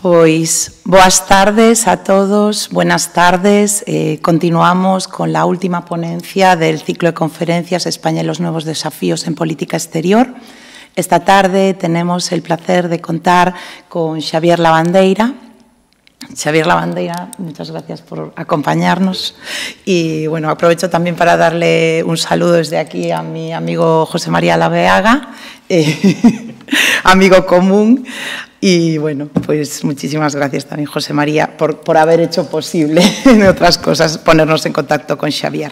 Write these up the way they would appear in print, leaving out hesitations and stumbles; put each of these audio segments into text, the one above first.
Pois, boas tardes a todos, buenas tardes. Continuamos con la última ponencia del ciclo de conferencias España y los nuevos desafíos en política exterior. Esta tarde tenemos el placer de contar con Xavier Lavandeira. Xavier Lavandeira, muchas gracias por acompañarnos. Y bueno, aprovecho también para darle un saludo desde aquí a mi amigo José María Laveaga, amigo común. Y bueno, pues muchísimas gracias también, José María, por haber hecho posible, entre otras cosas, ponernos en contacto con Xavier.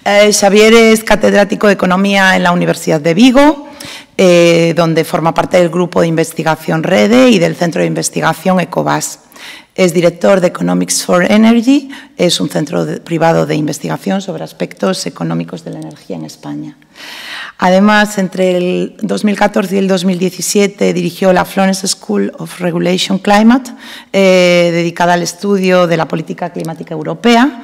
Xavier es catedrático de Economía en la Universidad de Vigo, donde forma parte del grupo de investigación REDE y del centro de investigación ECOVAS. Es director de Economics for Energy, es un centro privado de investigación sobre aspectos económicos de la energía en España. Además, entre el 2014 y el 2017 dirigió la Florence School of Regulation Climate, dedicada al estudio de la política climática europea,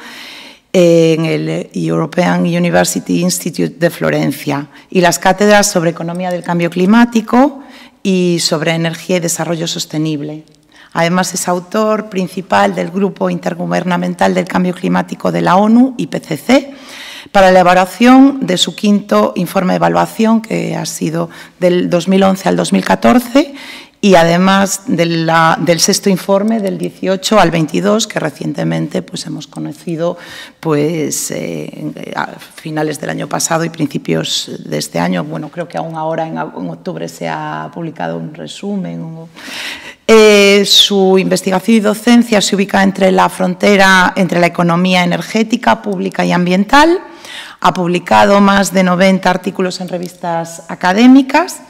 en el European University Institute de Florencia, y las cátedras sobre economía del cambio climático y sobre energía y desarrollo sostenible. Además, es autor principal del Grupo Intergubernamental del Cambio Climático de la ONU, IPCC, para la elaboración de su quinto informe de evaluación, que ha sido del 2011 al 2014, y además del sexto informe, del 18 al 22, que recientemente pues, hemos conocido pues, a finales del año pasado y principios de este año. Bueno, creo que aún ahora en octubre se ha publicado un resumen. Su investigación y docencia se ubica entre la frontera entre la economía energética, pública y ambiental. Ha publicado más de 90 artículos en revistas académicas.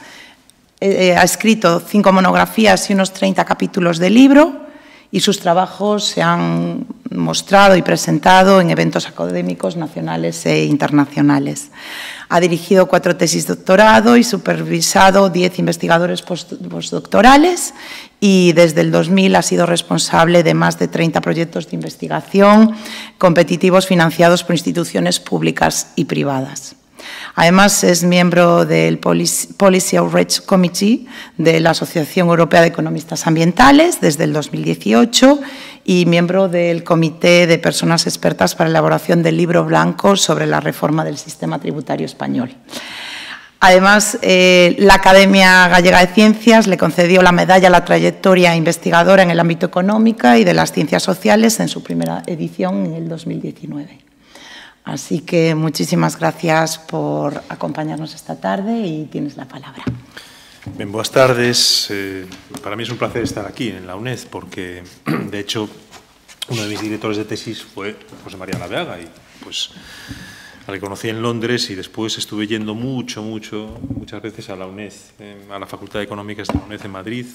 Ha escrito 5 monografías y unos 30 capítulos de libro, y sus trabajos se han mostrado y presentado en eventos académicos nacionales e internacionales. Ha dirigido 4 tesis de doctorado y supervisado 10 investigadores postdoctorales, y desde el 2000 ha sido responsable de más de 30 proyectos de investigación competitivos financiados por instituciones públicas y privadas. Además, es miembro del Policy Outreach Committee de la Asociación Europea de Economistas Ambientales desde el 2018 y miembro del Comité de Personas Expertas para la elaboración del Libro Blanco sobre la reforma del sistema tributario español. Además, la Academia Gallega de Ciencias le concedió la medalla a la trayectoria investigadora en el ámbito económico y de las ciencias sociales en su primera edición en el 2019. Así que muchísimas gracias por acompañarnos esta tarde y tienes la palabra. Bien, buenas tardes. Para mí es un placer estar aquí en la UNED porque, de hecho, uno de mis directores de tesis fue José María Laveaga y pues al que conocí en Londres y después estuve yendo muchas veces a la UNED, a la Facultad de Económicas de la UNED en Madrid.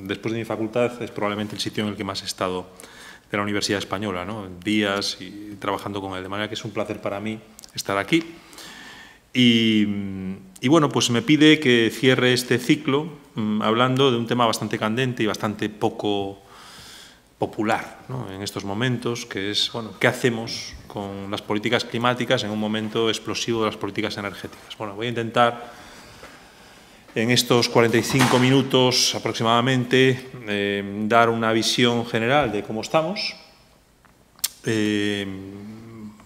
Después de mi facultad es probablemente el sitio en el que más he estado de la Universidad Española, ¿no? Días y trabajando con él, de manera que es un placer para mí estar aquí. Y bueno, pues me pide que cierre este ciclo hablando de un tema bastante candente y bastante poco popular, ¿no? En estos momentos, que es, bueno, ¿qué hacemos con las políticas climáticas en un momento explosivo de las políticas energéticas? Bueno, voy a intentar en estos 45 minutos aproximadamente dar una visión general de cómo estamos.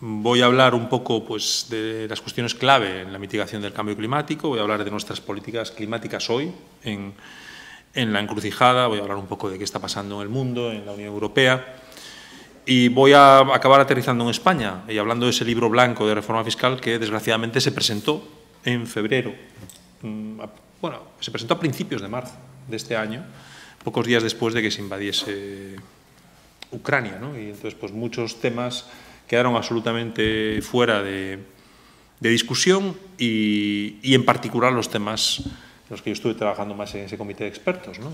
Voy a hablar un poco pues, de las cuestiones clave en la mitigación del cambio climático, voy a hablar de nuestras políticas climáticas hoy en la encrucijada, voy a hablar un poco de qué está pasando en el mundo, en la Unión Europea, y voy a acabar aterrizando en España y hablando de ese libro blanco de reforma fiscal que desgraciadamente se presentó en febrero. Bueno, se presentó a principios de marzo de este año, pocos días después de que se invadiese Ucrania, ¿no? Y entonces, pues muchos temas quedaron absolutamente fuera de discusión y en particular los temas en los que yo estuve trabajando más en ese comité de expertos, ¿no?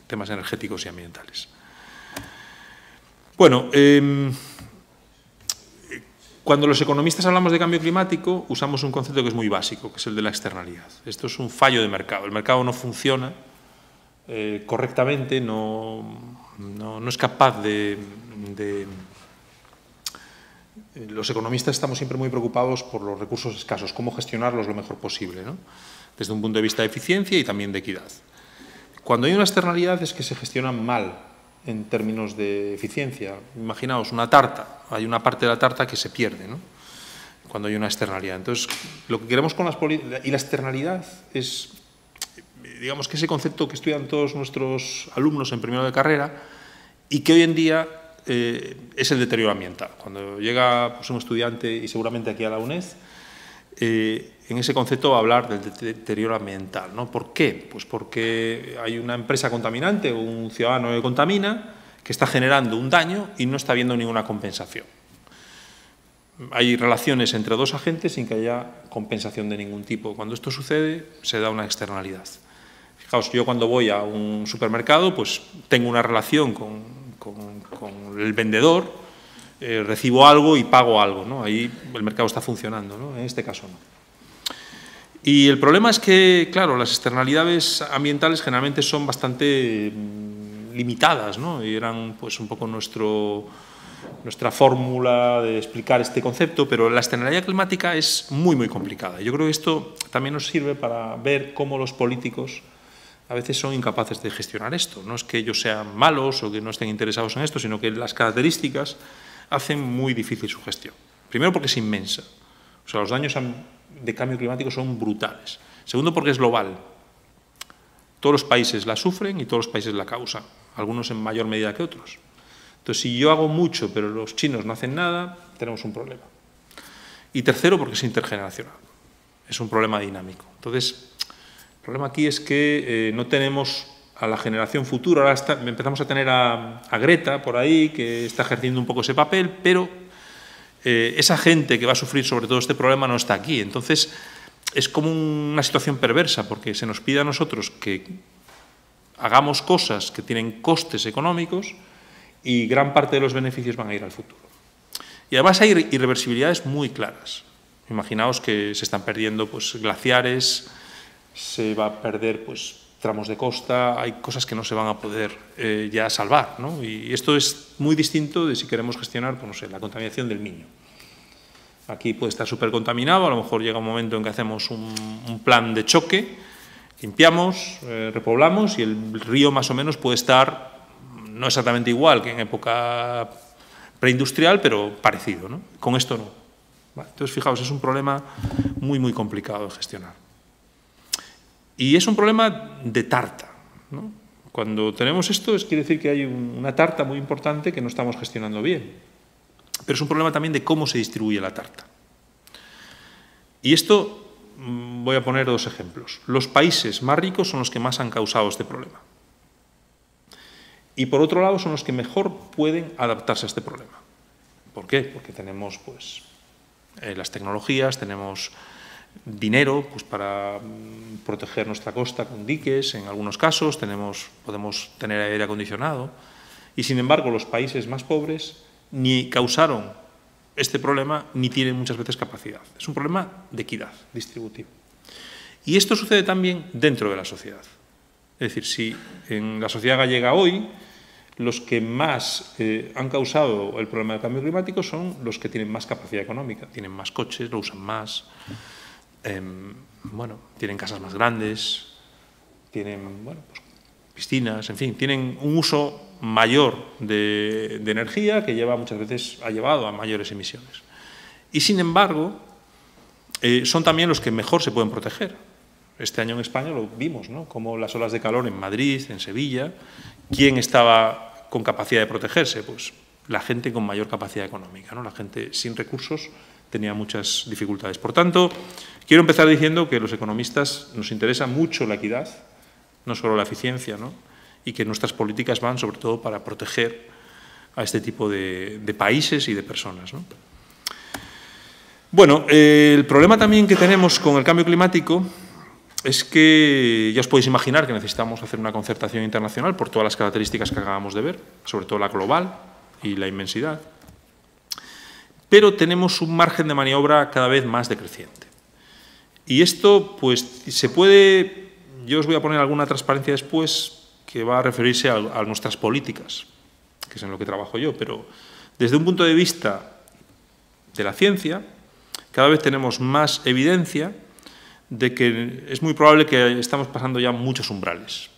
Temas energéticos y ambientales. Bueno, cuando los economistas hablamos de cambio climático, usamos un concepto que es muy básico, que es el de la externalidad. Esto es un fallo de mercado. El mercado no funciona correctamente, no es capaz Los economistas estamos siempre muy preocupados por los recursos escasos, cómo gestionarlos lo mejor posible, ¿no? Desde un punto de vista de eficiencia y también de equidad. Cuando hay una externalidad es que se gestionan mal en términos de eficiencia. Imaginaos una tarta, hay una parte de la tarta que se pierde, ¿no?, cuando hay una externalidad. Entonces, lo que queremos con las políticas... Y la externalidad es, digamos, que ese concepto que estudian todos nuestros alumnos en primero de carrera y que hoy en día es el deterioro ambiental. Cuando llega pues, un estudiante, y seguramente aquí a la UNED, en ese concepto va a hablar del deterioro ambiental, ¿no? ¿Por qué? Pues porque hay una empresa contaminante o un ciudadano que contamina, que está generando un daño y no está habiendo ninguna compensación. Hay relaciones entre dos agentes sin que haya compensación de ningún tipo. Cuando esto sucede, se da una externalidad. Fijaos, yo cuando voy a un supermercado, pues tengo una relación con el vendedor, recibo algo y pago algo, ¿no? Ahí el mercado está funcionando, ¿no? En este caso no. Y el problema es que, claro, las externalidades ambientales generalmente son bastante limitadas, ¿no? Y eran pues un poco nuestra fórmula de explicar este concepto, pero la externalidad climática es muy, muy complicada. Yo creo que esto también nos sirve para ver cómo los políticos a veces son incapaces de gestionar esto. No es que ellos sean malos o que no estén interesados en esto, sino que las características hacen muy difícil su gestión. Primero porque es inmensa. O sea, los daños de cambio climático son brutales. Segundo porque es global. Todos los países la sufren y todos los países la causan, algunos en mayor medida que otros. Entonces, si yo hago mucho, pero los chinos no hacen nada, tenemos un problema. Y tercero, porque es intergeneracional. Es un problema dinámico. Entonces, el problema aquí es que no tenemos a la generación futura. Ahora empezamos a tener a Greta por ahí, que está ejerciendo un poco ese papel, pero esa gente que va a sufrir sobre todo este problema no está aquí. Entonces, es como una situación perversa, porque se nos pide a nosotros que hagamos cosas que tienen costes económicos y gran parte de los beneficios van a ir al futuro. Y además hay irreversibilidades muy claras. Imaginaos que se están perdiendo pues, glaciares, se va a perder pues, tramos de costa, hay cosas que no se van a poder ya salvar, ¿no? Y esto es muy distinto de si queremos gestionar pues, no sé, la contaminación del Miño. Aquí puede estar súper contaminado, a lo mejor llega un momento en que hacemos un plan de choque, limpiamos, repoblamos y el río más o menos puede estar no exactamente igual que en época preindustrial, pero parecido, ¿no? Con esto no. Vale, entonces, fijaos, es un problema muy, muy complicado de gestionar. Y es un problema de tarta, ¿no? Cuando tenemos esto, quiere decir que hay una tarta muy importante que no estamos gestionando bien. Pero es un problema también de cómo se distribuye la tarta. Y esto, voy a poner dos ejemplos. Los países más ricos son los que más han causado este problema. Y por otro lado, son los que mejor pueden adaptarse a este problema. ¿Por qué? Porque tenemos pues, las tecnologías, tenemos dinero pues, para proteger nuestra costa con diques, en algunos casos podemos tener aire acondicionado. Y sin embargo, los países más pobres ni causaron este problema ni tienen muchas veces capacidad. Es un problema de equidad distributiva. Y esto sucede también dentro de la sociedad. Es decir, si en la sociedad gallega hoy los que más han causado el problema del cambio climático son los que tienen más capacidad económica, tienen más coches, lo usan más, bueno, tienen casas más grandes, tienen bueno, pues, piscinas, en fin, tienen un uso mayor de energía que muchas veces ha llevado a mayores emisiones. Y sin embargo, son también los que mejor se pueden proteger. Este año en España lo vimos, ¿no? Como las olas de calor en Madrid, en Sevilla, ¿quién estaba con capacidad de protegerse? Pues la gente con mayor capacidad económica, ¿no? La gente sin recursos tenía muchas dificultades. Por tanto, quiero empezar diciendo que a los economistas nos interesa mucho la equidad, no solo la eficiencia, ¿no? Y que nuestras políticas van sobre todo para proteger a este tipo de países y de personas, ¿no? Bueno, el problema también que tenemos con el cambio climático es que ya os podéis imaginar que necesitamos hacer una concertación internacional por todas las características que acabamos de ver, sobre todo la global y la inmensidad. Pero tenemos un margen de maniobra cada vez más decreciente. Y esto, pues, se puede... Yo os voy a poner alguna transparencia después que va a referirse a nuestras políticas, que es en lo que trabajo yo, pero desde un punto de vista de la ciencia, cada vez tenemos más evidencia de que es muy probable que estamos pasando ya muchos umbrales.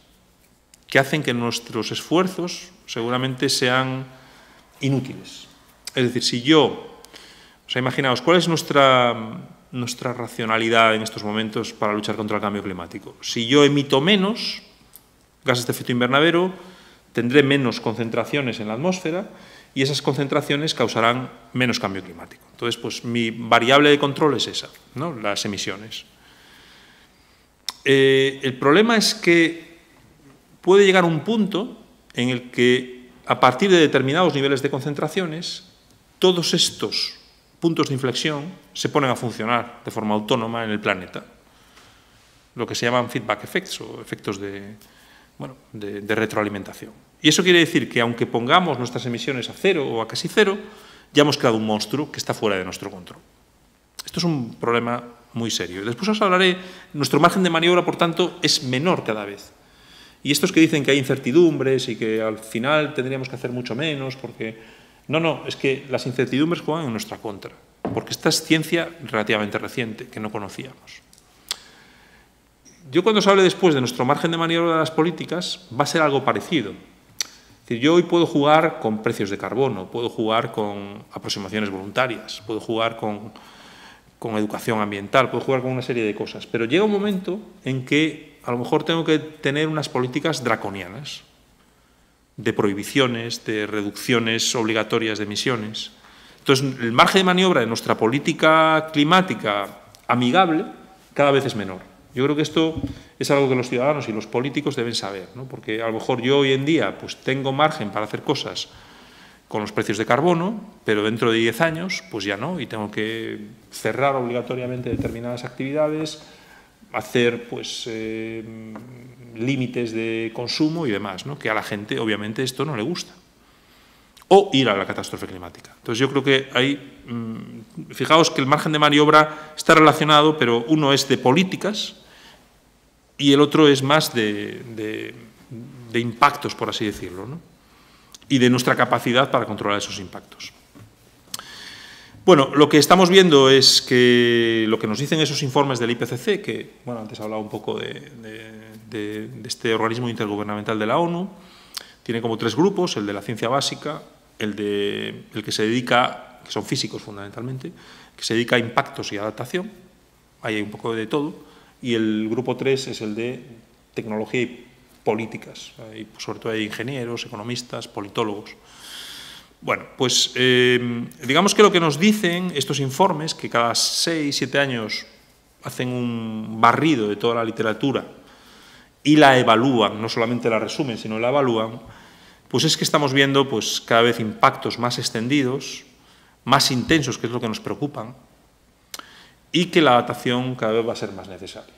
que hacen que nuestros esfuerzos seguramente sean inútiles. Es decir, si yo, o sea, imaginaos, ¿cuál es nuestra racionalidad en estos momentos para luchar contra el cambio climático? Si yo emito menos gases de efecto invernadero, tendré menos concentraciones en la atmósfera y esas concentraciones causarán menos cambio climático. Entonces, pues mi variable de control es esa, ¿no? Las emisiones. El problema es que puede llegar un punto en el que, a partir de determinados niveles de concentraciones, todos estos puntos de inflexión se ponen a funcionar de forma autónoma en el planeta, lo que se llaman feedback effects o efectos de retroalimentación. Y eso quiere decir que, aunque pongamos nuestras emisiones a cero o a casi cero, ya hemos creado un monstruo que está fuera de nuestro control. Esto es un problema muy serio. Después os hablaré, nuestro margen de maniobra, por tanto, es menor cada vez. Y estos que dicen que hay incertidumbres y que al final tendríamos que hacer mucho menos, porque... No, es que las incertidumbres juegan en nuestra contra, porque esta es ciencia relativamente reciente, que no conocíamos. Yo, cuando os hable después de nuestro margen de maniobra de las políticas, va a ser algo parecido. Es decir, yo hoy puedo jugar con precios de carbono, puedo jugar con aproximaciones voluntarias, puedo jugar con educación ambiental, puedo jugar con una serie de cosas, pero llega un momento en que a lo mejor tengo que tener unas políticas draconianas, de prohibiciones, de reducciones obligatorias de emisiones. Entonces, el margen de maniobra de nuestra política climática amigable cada vez es menor. Yo creo que esto es algo que los ciudadanos y los políticos deben saber, ¿no? Porque a lo mejor yo hoy en día pues tengo margen para hacer cosas con los precios de carbono, pero dentro de 10 años pues ya no, y tengo que cerrar obligatoriamente determinadas actividades, hacer pues límites de consumo y demás, ¿no? Que a la gente obviamente esto no le gusta. O ir a la catástrofe climática. Entonces yo creo que hay, fijaos que el margen de maniobra está relacionado, pero uno es de políticas y el otro es más de impactos, por así decirlo, ¿no? Y de nuestra capacidad para controlar esos impactos. Bueno, lo que estamos viendo es que lo que nos dicen esos informes del IPCC, que, bueno, antes he hablado un poco de este organismo intergubernamental de la ONU, tiene como 3 grupos: el de la ciencia básica, el que se dedica, que son físicos fundamentalmente, que se dedica a impactos y adaptación, ahí hay un poco de todo, y el grupo 3 es el de tecnología y políticas, y sobre todo hay ingenieros, economistas, politólogos. Bueno, pues digamos que lo que nos dicen estos informes, que cada 6, 7 años hacen un barrido de toda la literatura y la evalúan, no solamente la resumen, sino la evalúan, pues es que estamos viendo pues cada vez impactos más extendidos, más intensos, que es lo que nos preocupan, y que la adaptación cada vez va a ser más necesaria.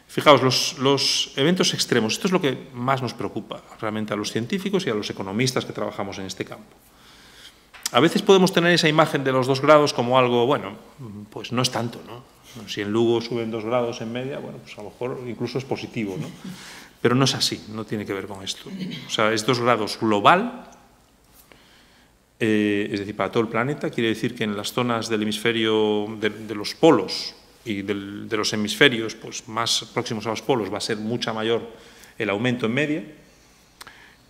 Fijaos, los eventos extremos, esto es lo que más nos preocupa realmente a los científicos y a los economistas que trabajamos en este campo. A veces podemos tener esa imagen de los 2 grados como algo, bueno, pues no es tanto, ¿no? Si en Lugo suben 2 grados en media, bueno, pues a lo mejor incluso es positivo, ¿no? Pero no es así, no tiene que ver con esto. O sea, es 2 grados global, es decir, para todo el planeta. Quiere decir que en las zonas del hemisferio de los polos y de los hemisferios pues, más próximos a los polos va a ser mucha mayor el aumento en media.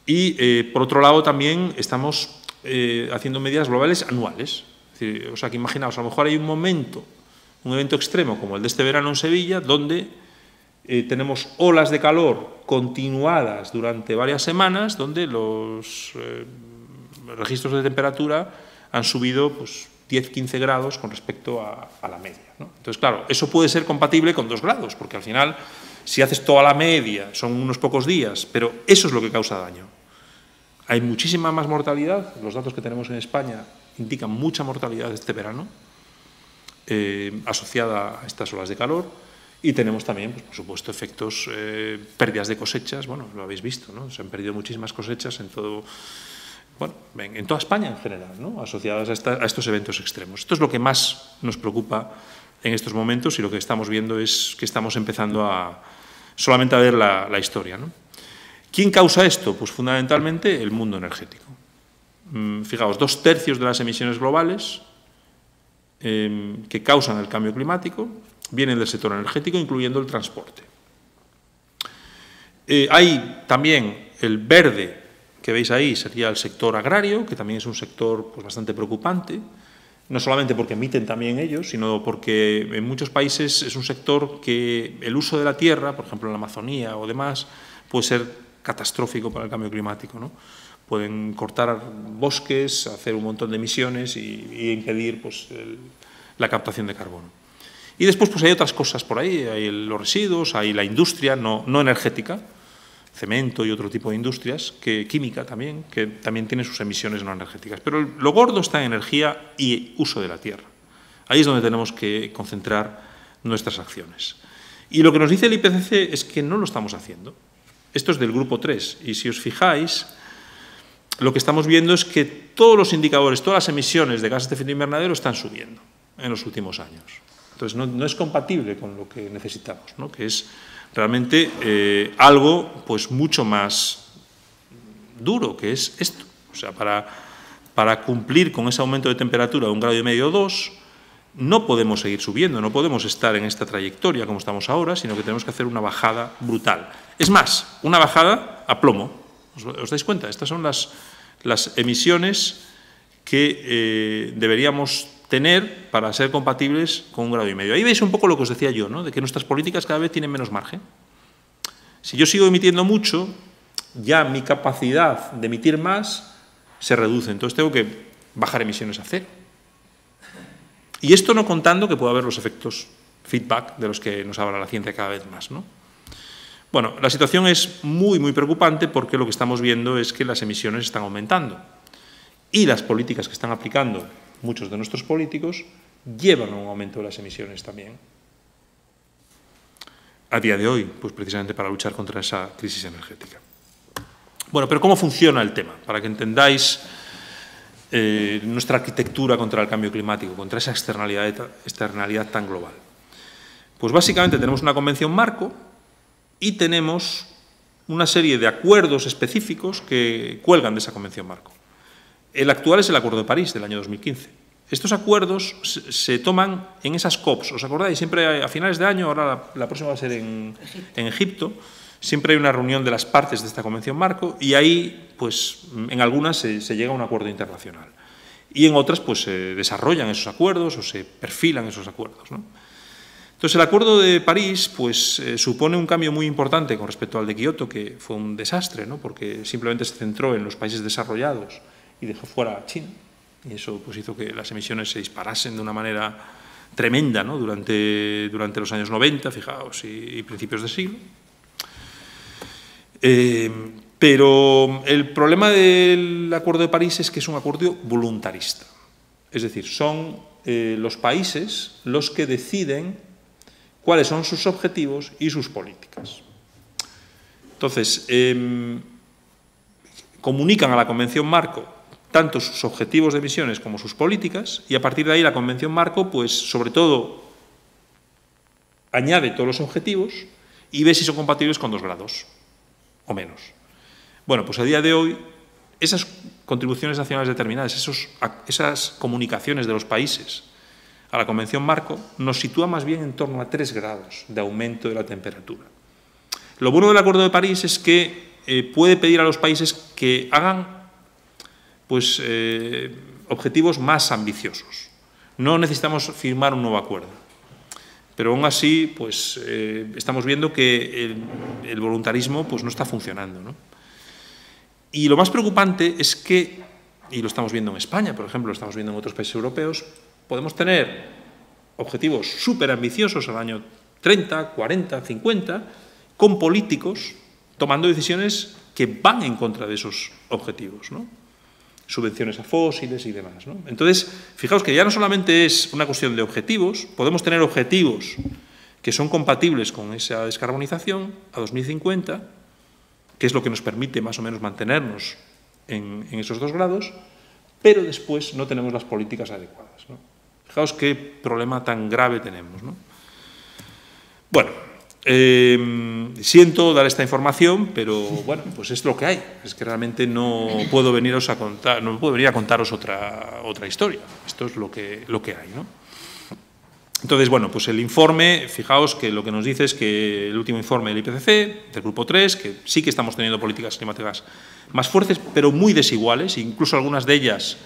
Y, por otro lado, también estamos haciendo medidas globales anuales. Es decir, o sea, que imaginaos, a lo mejor hay un momento, un evento extremo como el de este verano en Sevilla, donde tenemos olas de calor continuadas durante varias semanas, donde los registros de temperatura han subido pues, 10-15 grados con respecto a la media, ¿no? Entonces, claro, eso puede ser compatible con 2 grados, porque al final, si haces toda la media, son unos pocos días, pero eso es lo que causa daño. Hay muchísima más mortalidad, los datos que tenemos en España indican mucha mortalidad este verano, asociada a estas olas de calor, y tenemos también, pues, por supuesto, efectos, pérdidas de cosechas, bueno, lo habéis visto, ¿no? Se han perdido muchísimas cosechas en todo... Bueno, en toda España en general, ¿no? Asociadas a estos eventos extremos. Esto es lo que más nos preocupa en estos momentos y lo que estamos viendo es que estamos empezando solamente a ver la historia, ¿no? ¿Quién causa esto? Pues fundamentalmente el mundo energético. Fijaos, 2/3 de las emisiones globales que causan el cambio climático vienen del sector energético, incluyendo el transporte. Hay también el verde que veis ahí, sería el sector agrario, que también es un sector pues, bastante preocupante, no solamente porque emiten también ellos, sino porque en muchos países es un sector que el uso de la tierra, por ejemplo en la Amazonía o demás, puede ser catastrófico para el cambio climático, ¿no? Pueden cortar bosques, hacer un montón de emisiones y impedir pues, la captación de carbono. Y después pues, hay otras cosas por ahí, hay los residuos, hay la industria no energética, cemento y otro tipo de industrias, química también, que también tiene sus emisiones no energéticas. Pero lo gordo está en energía y uso de la tierra. Ahí es donde tenemos que concentrar nuestras acciones. Y lo que nos dice el IPCC es que no lo estamos haciendo. Esto es del grupo 3. Y si os fijáis, lo que estamos viendo es que todos los indicadores, todas las emisiones de gases de efecto invernadero están subiendo en los últimos años. Entonces, no es compatible con lo que necesitamos, ¿no? Que es realmente algo pues, mucho más duro, que es esto. O sea, para cumplir con ese aumento de temperatura de 1,5 grados o 2, no podemos seguir subiendo, no podemos estar en esta trayectoria como estamos ahora, sino que tenemos que hacer una bajada brutal. Es más, una bajada a plomo. ¿Os dais cuenta? Estas son las emisiones que deberíamos tener para ser compatibles con 1,5 grados. Ahí veis un poco lo que os decía yo, ¿no? De que nuestras políticas cada vez tienen menos margen. Si yo sigo emitiendo mucho, ya mi capacidad de emitir más se reduce. Entonces tengo que bajar emisiones a cero. Y esto no contando que pueda haber los efectos feedback de los que nos habla la ciencia cada vez más, ¿no? Bueno, la situación es muy, muy preocupante porque lo que estamos viendo es que las emisiones están aumentando. Y las políticas que están aplicando muchos de nuestros políticos llevan a un aumento de las emisiones también. A día de hoy, pues precisamente para luchar contra esa crisis energética. Bueno, pero ¿cómo funciona el tema? Para que entendáis nuestra arquitectura contra el cambio climático, contra esa externalidad tan global. Pues básicamente tenemos una convención marco y tenemos una serie de acuerdos específicos que cuelgan de esa convención marco. El actual es el Acuerdo de París del año 2015. Estos acuerdos se toman en esas COPs. ¿Os acordáis? Siempre a finales de año, ahora la próxima va a ser en Egipto, siempre hay una reunión de las partes de esta convención marco y ahí, pues, en algunas se llega a un acuerdo internacional. Y en otras, pues, se desarrollan esos acuerdos o se perfilan esos acuerdos, ¿no? Entonces, el Acuerdo de París pues, supone un cambio muy importante con respecto al de Kioto, que fue un desastre, ¿no? Porque simplemente se centró en los países desarrollados y dejó fuera a China. Y eso pues, hizo que las emisiones se disparasen de una manera tremenda, ¿no? durante los años 90, fijaos, y principios de siglo. Pero el problema del Acuerdo de París es que es un acuerdo voluntarista. Es decir, son los países los que deciden cuáles son sus objetivos y sus políticas. Entonces, comunican a la Convención Marco tanto sus objetivos de emisiones como sus políticas, y a partir de ahí la Convención Marco, pues, sobre todo, añade todos los objetivos y ve si son compatibles con 2 grados o menos. Bueno, pues a día de hoy, esas contribuciones nacionales determinadas, esas comunicaciones de los países a la Convención Marco, nos sitúa más bien en torno a 3 grados de aumento de la temperatura. Lo bueno del Acuerdo de París es que puede pedir a los países que hagan pues, objetivos más ambiciosos. No necesitamos firmar un nuevo acuerdo. Pero aún así, pues, estamos viendo que el voluntarismo pues, no está funcionando, ¿no? Y lo más preocupante es que, y lo estamos viendo en España, por ejemplo, lo estamos viendo en otros países europeos, podemos tener objetivos súper ambiciosos al año 30, 40, 50, con políticos tomando decisiones que van en contra de esos objetivos, ¿no? Subvenciones a fósiles y demás, ¿no? Entonces, fijaos que ya no solamente es una cuestión de objetivos, podemos tener objetivos que son compatibles con esa descarbonización a 2050, que es lo que nos permite más o menos mantenernos en esos 2 grados, pero después no tenemos las políticas adecuadas, ¿no? Fijaos qué problema tan grave tenemos, ¿no? Bueno, siento dar esta información, pero bueno, pues es lo que hay. Es que realmente no puedo venir a contaros otra historia. Esto es lo que hay, ¿no? Entonces, bueno, pues el informe, fijaos que lo que nos dice es que el último informe del IPCC, del Grupo 3, que sí que estamos teniendo políticas climáticas más fuertes, pero muy desiguales, incluso algunas de ellas,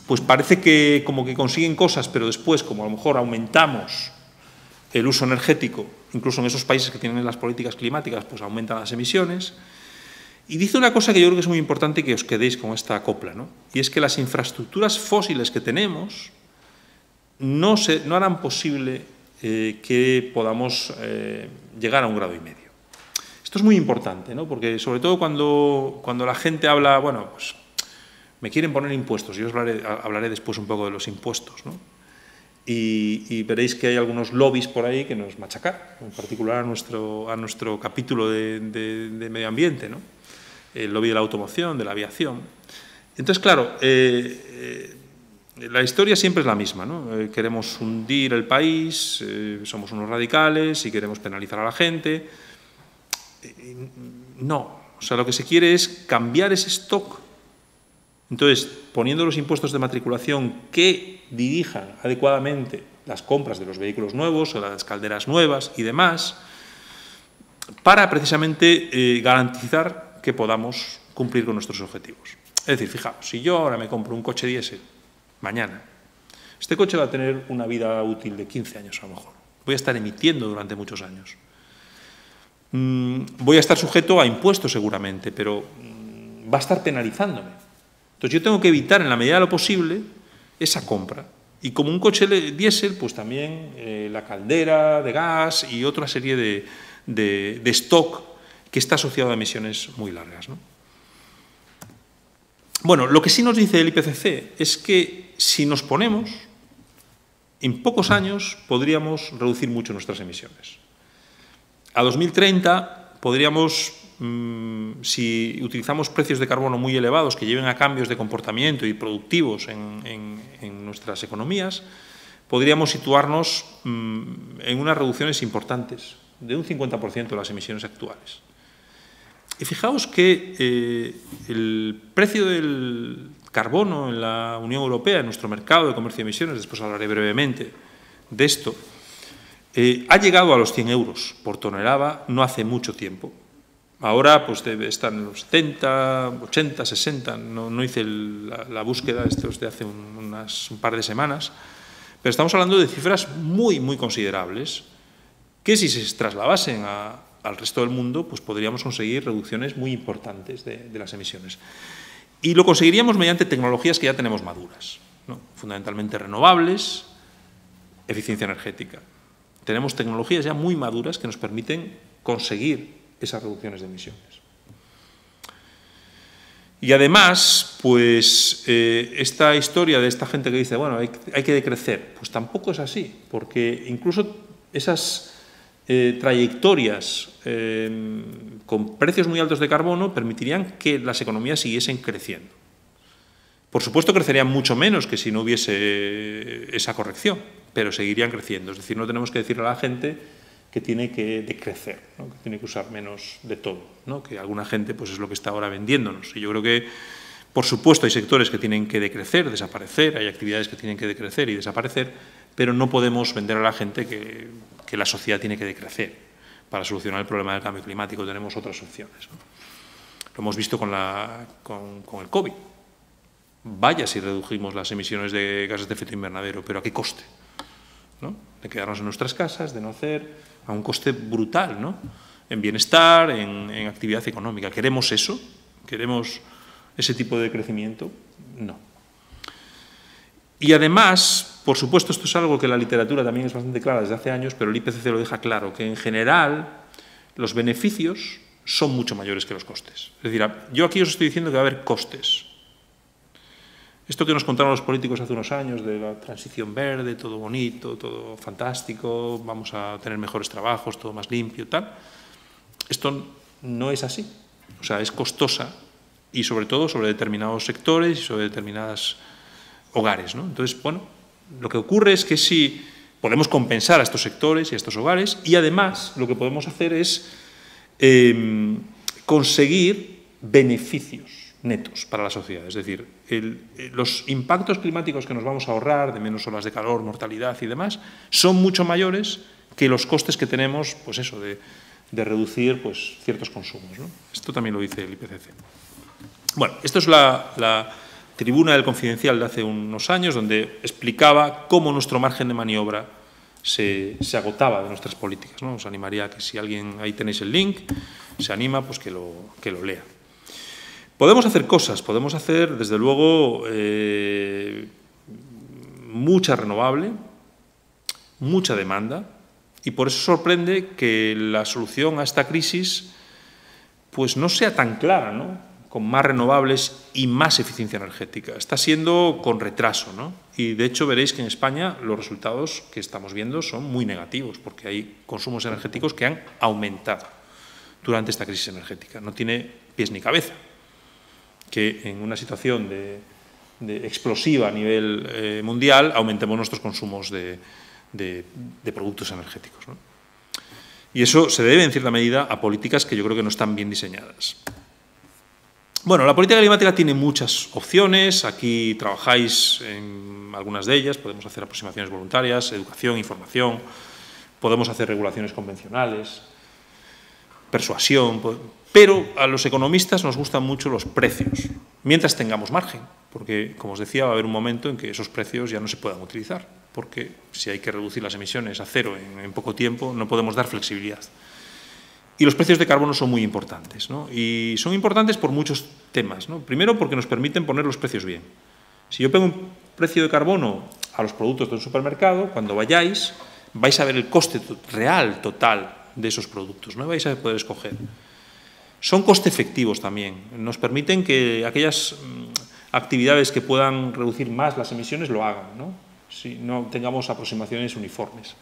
pues parece que como que consiguen cosas, pero después, como a lo mejor aumentamos el uso energético, incluso en esos países que tienen las políticas climáticas, pues aumentan las emisiones. Y dice una cosa que yo creo que es muy importante y que os quedéis con esta copla, ¿no? Y es que las infraestructuras fósiles que tenemos no harán posible que podamos llegar a 1,5 grados. Esto es muy importante, ¿no? Porque sobre todo cuando la gente habla, bueno, pues me quieren poner impuestos, yo os hablaré después un poco de los impuestos, ¿no? Y veréis que hay algunos lobbies por ahí que nos machacan, en particular a nuestro capítulo de medio ambiente, ¿no? El lobby de la automoción, de la aviación. Entonces, claro, la historia siempre es la misma, ¿no? Queremos hundir el país, somos unos radicales y queremos penalizar a la gente. No, o sea, lo que se quiere es cambiar ese stock. Entonces, poniendo los impuestos de matriculación que dirijan adecuadamente las compras de los vehículos nuevos o las calderas nuevas y demás, para precisamente garantizar que podamos cumplir con nuestros objetivos. Es decir, fijaos, si yo ahora me compro un coche diésel, mañana, este coche va a tener una vida útil de 15 años a lo mejor. Voy a estar emitiendo durante muchos años. Voy a estar sujeto a impuestos seguramente, pero va a estar penalizándome. Entonces yo tengo que evitar en la medida de lo posible esa compra. Y como un coche diésel, pues también la caldera de gas y otra serie de stock que está asociado a emisiones muy largas, ¿no? Bueno, lo que sí nos dice el IPCC es que si nos ponemos, en pocos años podríamos reducir mucho nuestras emisiones. A 2030 podríamos, si utilizamos precios de carbono muy elevados que lleven a cambios de comportamiento y productivos en nuestras economías, podríamos situarnos en unas reducciones importantes, de un 50% de las emisiones actuales. Y fijaos que el precio del carbono en la Unión Europea, en nuestro mercado de comercio de emisiones, después hablaré brevemente de esto, ha llegado a los 100 euros por tonelada no hace mucho tiempo. Ahora pues debe estar en los 70, 80, 60, no hice la búsqueda, esto es de hace un par de semanas, pero estamos hablando de cifras muy, muy considerables que si se trasladasen al resto del mundo, pues podríamos conseguir reducciones muy importantes de las emisiones. Y lo conseguiríamos mediante tecnologías que ya tenemos maduras, ¿no? Fundamentalmente renovables, eficiencia energética. Tenemos tecnologías ya muy maduras que nos permiten conseguir esas reducciones de emisiones. Y además, pues esta historia de esta gente que dice, bueno, hay que decrecer, pues tampoco es así, porque incluso esas trayectorias con precios muy altos de carbono permitirían que las economías siguiesen creciendo. Por supuesto, crecerían mucho menos que si no hubiese esa corrección, pero seguirían creciendo. Es decir, no tenemos que decirle a la gente que tiene que decrecer, ¿no? Que tiene que usar menos de todo, ¿no? Que alguna gente pues es lo que está ahora vendiéndonos. Y yo creo que, por supuesto, hay sectores que tienen que decrecer, desaparecer, hay actividades que tienen que decrecer y desaparecer, pero no podemos vender a la gente que la sociedad tiene que decrecer. Para solucionar el problema del cambio climático tenemos otras opciones, ¿no? Lo hemos visto con el COVID. Vaya si redujimos las emisiones de gases de efecto invernadero, pero ¿a qué coste? ¿No? De quedarnos en nuestras casas, de no hacer, a un coste brutal, ¿no? En bienestar, en actividad económica. ¿Queremos eso? ¿Queremos ese tipo de crecimiento? No. Y además, por supuesto, esto es algo que la literatura también es bastante clara desde hace años, pero el IPCC lo deja claro, que en general los beneficios son mucho mayores que los costes. Es decir, yo aquí os estoy diciendo que va a haber costes. Esto que nos contaron los políticos hace unos años de la transición verde, todo bonito, todo fantástico, vamos a tener mejores trabajos, todo más limpio, tal. Esto no es así. O sea, es costosa y sobre todo sobre determinados sectores y sobre determinados hogares, ¿no? Entonces, bueno, lo que ocurre es que si podemos compensar a estos sectores y a estos hogares y además lo que podemos hacer es conseguir beneficios netos para la sociedad. Es decir, los impactos climáticos que nos vamos a ahorrar, de menos olas de calor, mortalidad y demás, son mucho mayores que los costes que tenemos, pues eso, de reducir pues, ciertos consumos, ¿no? Esto también lo dice el IPCC. Bueno, esto es la tribuna del Confidencial de hace unos años, donde explicaba cómo nuestro margen de maniobra se agotaba de nuestras políticas, ¿no? Os animaría a que si alguien, ahí tenéis el link, se anima, pues que lo lea. Podemos hacer cosas, podemos hacer, desde luego, mucha renovable, mucha demanda, y por eso sorprende que la solución a esta crisis pues no sea tan clara, ¿no? Con más renovables y más eficiencia energética. Está siendo con retraso, ¿no? Y, de hecho, veréis que en España los resultados que estamos viendo son muy negativos, porque hay consumos energéticos que han aumentado durante esta crisis energética. No tiene pies ni cabeza que en una situación de explosiva a nivel mundial aumentemos nuestros consumos de productos energéticos, ¿no? Y eso se debe, en cierta medida, a políticas que yo creo que no están bien diseñadas. Bueno, la política climática tiene muchas opciones. Aquí trabajáis en algunas de ellas. Podemos hacer aproximaciones voluntarias, educación, información. Podemos hacer regulaciones convencionales, persuasión. Pero a los economistas nos gustan mucho los precios, mientras tengamos margen. Porque, como os decía, va a haber un momento en que esos precios ya no se puedan utilizar. Porque si hay que reducir las emisiones a cero en poco tiempo, no podemos dar flexibilidad. Y los precios de carbono son muy importantes, ¿no? Y son importantes por muchos temas, ¿no? Primero, porque nos permiten poner los precios bien. Si yo pongo un precio de carbono a los productos de un supermercado, cuando vayáis, vais a ver el coste real, total, de esos productos, ¿no? Vais a poder escoger. Son coste efectivos también. Nos permiten que aquellas actividades que puedan reducir más las emisiones lo hagan, ¿no? Si no tengamos aproximaciones uniformes.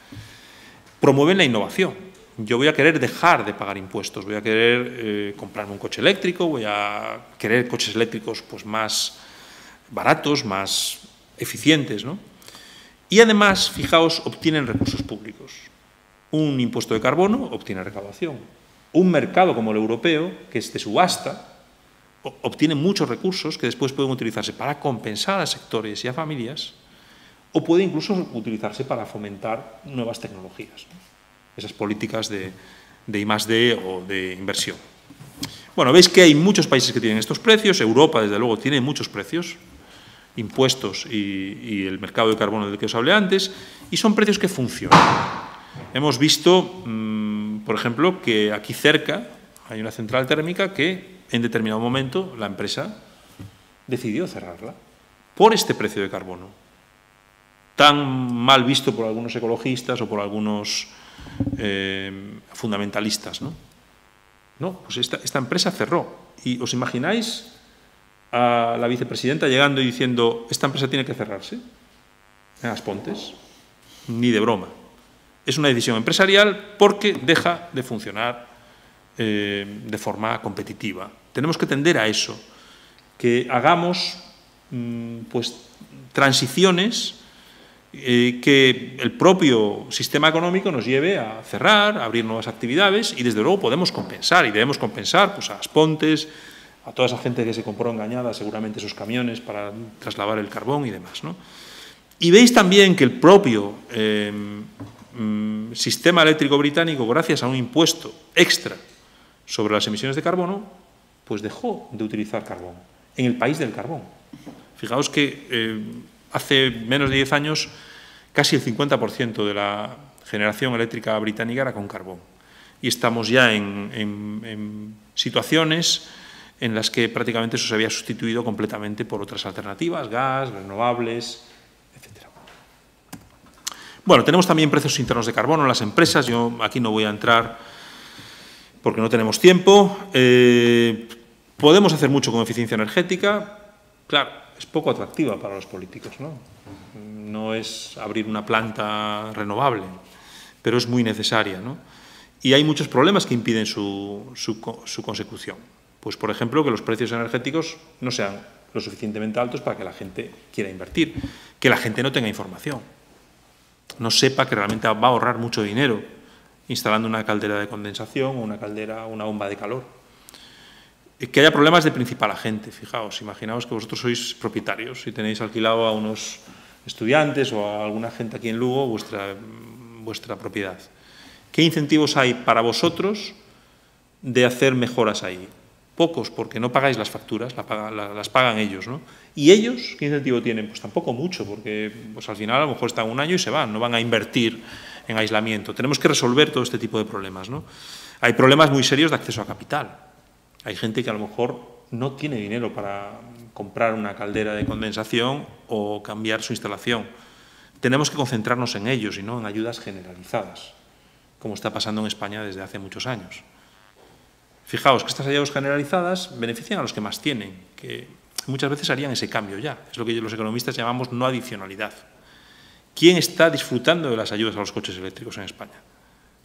Promueven la innovación. Yo voy a querer dejar de pagar impuestos, voy a querer comprarme un coche eléctrico, voy a querer coches eléctricos pues, más baratos, más eficientes, ¿no? Y además, fijaos, obtienen recursos públicos. Un impuesto de carbono obtiene recaudación. Un mercado como el europeo, que es de subasta, obtiene muchos recursos que después pueden utilizarse para compensar a sectores y a familias, o puede incluso utilizarse para fomentar nuevas tecnologías, ¿no? Esas políticas de I+D o de inversión. Bueno, veis que hay muchos países que tienen estos precios. Europa, desde luego, tiene muchos precios, impuestos y el mercado de carbono del que os hablé antes, y son precios que funcionan. Hemos visto, por ejemplo, que aquí cerca hay una central térmica que en determinado momento la empresa decidió cerrarla por este precio de carbono, tan mal visto por algunos ecologistas o por algunos fundamentalistas, ¿no? No, pues esta empresa cerró. ¿Y os imagináis a la vicepresidenta llegando y diciendo esta empresa tiene que cerrarse en Aspontes? Ni de broma. Es una decisión empresarial porque deja de funcionar de forma competitiva. Tenemos que tender a eso, que hagamos pues, transiciones que el propio sistema económico nos lleve a cerrar, a abrir nuevas actividades y, desde luego, podemos compensar y debemos compensar pues, a Aspontes, a toda esa gente que se compró engañada seguramente esos camiones para trasladar el carbón y demás, ¿no? Y veis también que el propio sistema eléctrico británico, gracias a un impuesto extra sobre las emisiones de carbono, pues dejó de utilizar carbón en el país del carbón. Fijaos que hace menos de 10 años casi el 50% de la generación eléctrica británica era con carbón. Y estamos ya en situaciones en las que prácticamente eso se había sustituido completamente por otras alternativas, gas, renovables, etc. Bueno, tenemos también precios internos de carbono en las empresas. Yo aquí no voy a entrar porque no tenemos tiempo. Podemos hacer mucho con eficiencia energética. Claro, es poco atractiva para los políticos, ¿no? No es abrir una planta renovable, pero es muy necesaria, ¿no? Y hay muchos problemas que impiden su consecución. Pues, por ejemplo, que los precios energéticos no sean lo suficientemente altos para que la gente quiera invertir, que la gente no tenga información, no sepa que realmente va a ahorrar mucho dinero instalando una caldera de condensación o una bomba de calor. que haya problemas de principal agente. Fijaos, imaginaos que vosotros sois propietarios y tenéis alquilado a unos estudiantes o a alguna gente aquí en Lugo vuestra propiedad. ¿Qué incentivos hay para vosotros de hacer mejoras ahí? Pocos, porque no pagáis las facturas, las pagan ellos, ¿no? ¿Y ellos qué incentivo tienen? Pues tampoco mucho, porque pues al final a lo mejor están un año y se van, no van a invertir en aislamiento. Tenemos que resolver todo este tipo de problemas, ¿no? Hay problemas muy serios de acceso a capital. Hay gente que a lo mejor no tiene dinero para comprar una caldera de condensación o cambiar su instalación. Tenemos que concentrarnos en ellos y no en ayudas generalizadas, como está pasando en España desde hace muchos años. Fijaos que estas ayudas generalizadas benefician a los que más tienen, que muchas veces harían ese cambio ya. Es lo que los economistas llamamos no adicionalidad. ¿Quién está disfrutando de las ayudas a los coches eléctricos en España?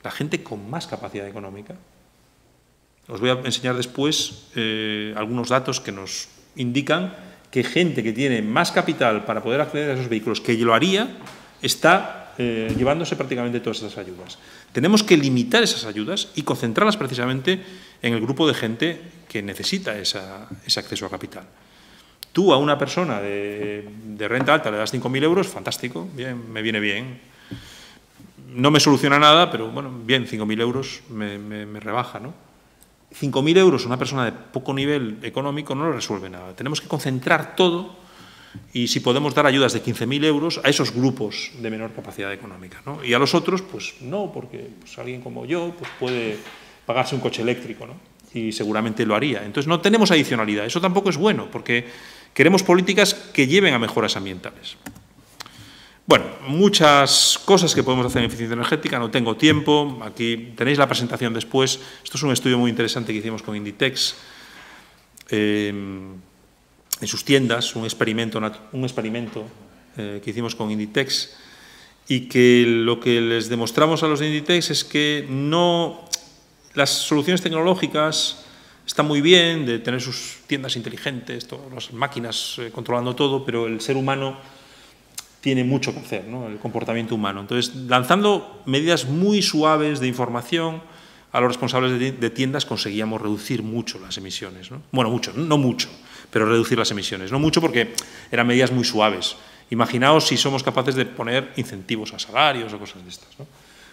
La gente con más capacidad económica. Os voy a enseñar después algunos datos que nos indican que gente que tiene más capital para poder acceder a esos vehículos, que lo haría, está llevándose prácticamente todas esas ayudas. Tenemos que limitar esas ayudas y concentrarlas precisamente en el grupo de gente que necesita ese acceso a capital. Tú a una persona de renta alta le das 5.000 euros, fantástico, bien, me viene bien. No me soluciona nada, pero bueno, bien, 5.000 euros me rebaja, ¿no? 5.000 euros a una persona de poco nivel económico no le resuelve nada. Tenemos que concentrar todo y si podemos dar ayudas de 15.000 euros a esos grupos de menor capacidad económica, ¿no? Y a los otros, pues no, porque pues, alguien como yo pues, puede pagarse un coche eléctrico, ¿no? Y seguramente lo haría. Entonces no tenemos adicionalidad. Eso tampoco es bueno, porque queremos políticas que lleven a mejoras ambientales. Bueno, muchas cosas que podemos hacer en eficiencia energética, no tengo tiempo, aquí tenéis la presentación después. Esto es un estudio muy interesante que hicimos con Inditex, en sus tiendas, un experimento que hicimos con Inditex, y que lo que les demostramos a los de Inditex es que las soluciones tecnológicas están muy bien, de tener sus tiendas inteligentes, las máquinas controlando todo, pero el ser humano tiene mucho que hacer, ¿no? El comportamiento humano. Entonces, lanzando medidas muy suaves de información a los responsables de tiendas, conseguíamos reducir mucho las emisiones, ¿no? Bueno, mucho, no mucho, pero reducir las emisiones. No mucho porque eran medidas muy suaves. Imaginaos si somos capaces de poner incentivos a salarios o cosas de estas, ¿no?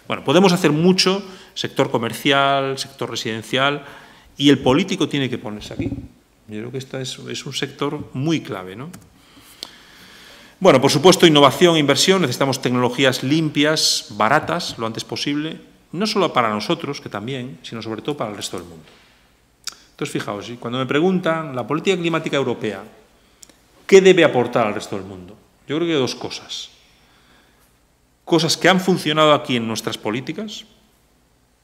Bueno, podemos hacer mucho, sector comercial, sector residencial, y el político tiene que ponerse aquí. Yo creo que este es un sector muy clave, ¿no? Bueno, por supuesto, innovación e inversión. Necesitamos tecnologías limpias, baratas, lo antes posible, no solo para nosotros, que también, sino sobre todo para el resto del mundo. Entonces, fijaos, cuando me preguntan la política climática europea, ¿qué debe aportar al resto del mundo? Yo creo que dos cosas. Cosas que han funcionado aquí en nuestras políticas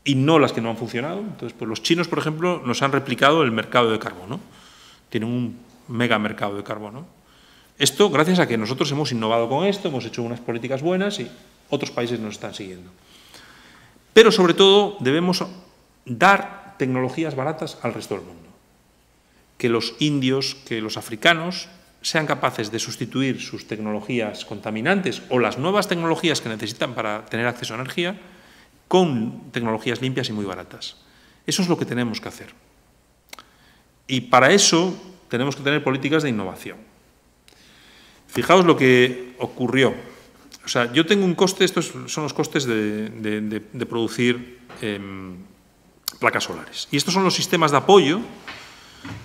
y no las que no han funcionado. Entonces, pues los chinos, por ejemplo, nos han replicado el mercado de carbono. Tienen un mega mercado de carbono. Esto gracias a que nosotros hemos innovado con esto, hemos hecho unas políticas buenas y otros países nos están siguiendo. Pero, sobre todo, debemos dar tecnologías baratas al resto del mundo. Que los indios, que los africanos sean capaces de sustituir sus tecnologías contaminantes o las nuevas tecnologías que necesitan para tener acceso a energía con tecnologías limpias y muy baratas. Eso es lo que tenemos que hacer. Y para eso tenemos que tener políticas de innovación. Fijaos lo que ocurrió. O sea, yo tengo un coste, estos son los costes de producir placas solares. Y estos son los sistemas de apoyo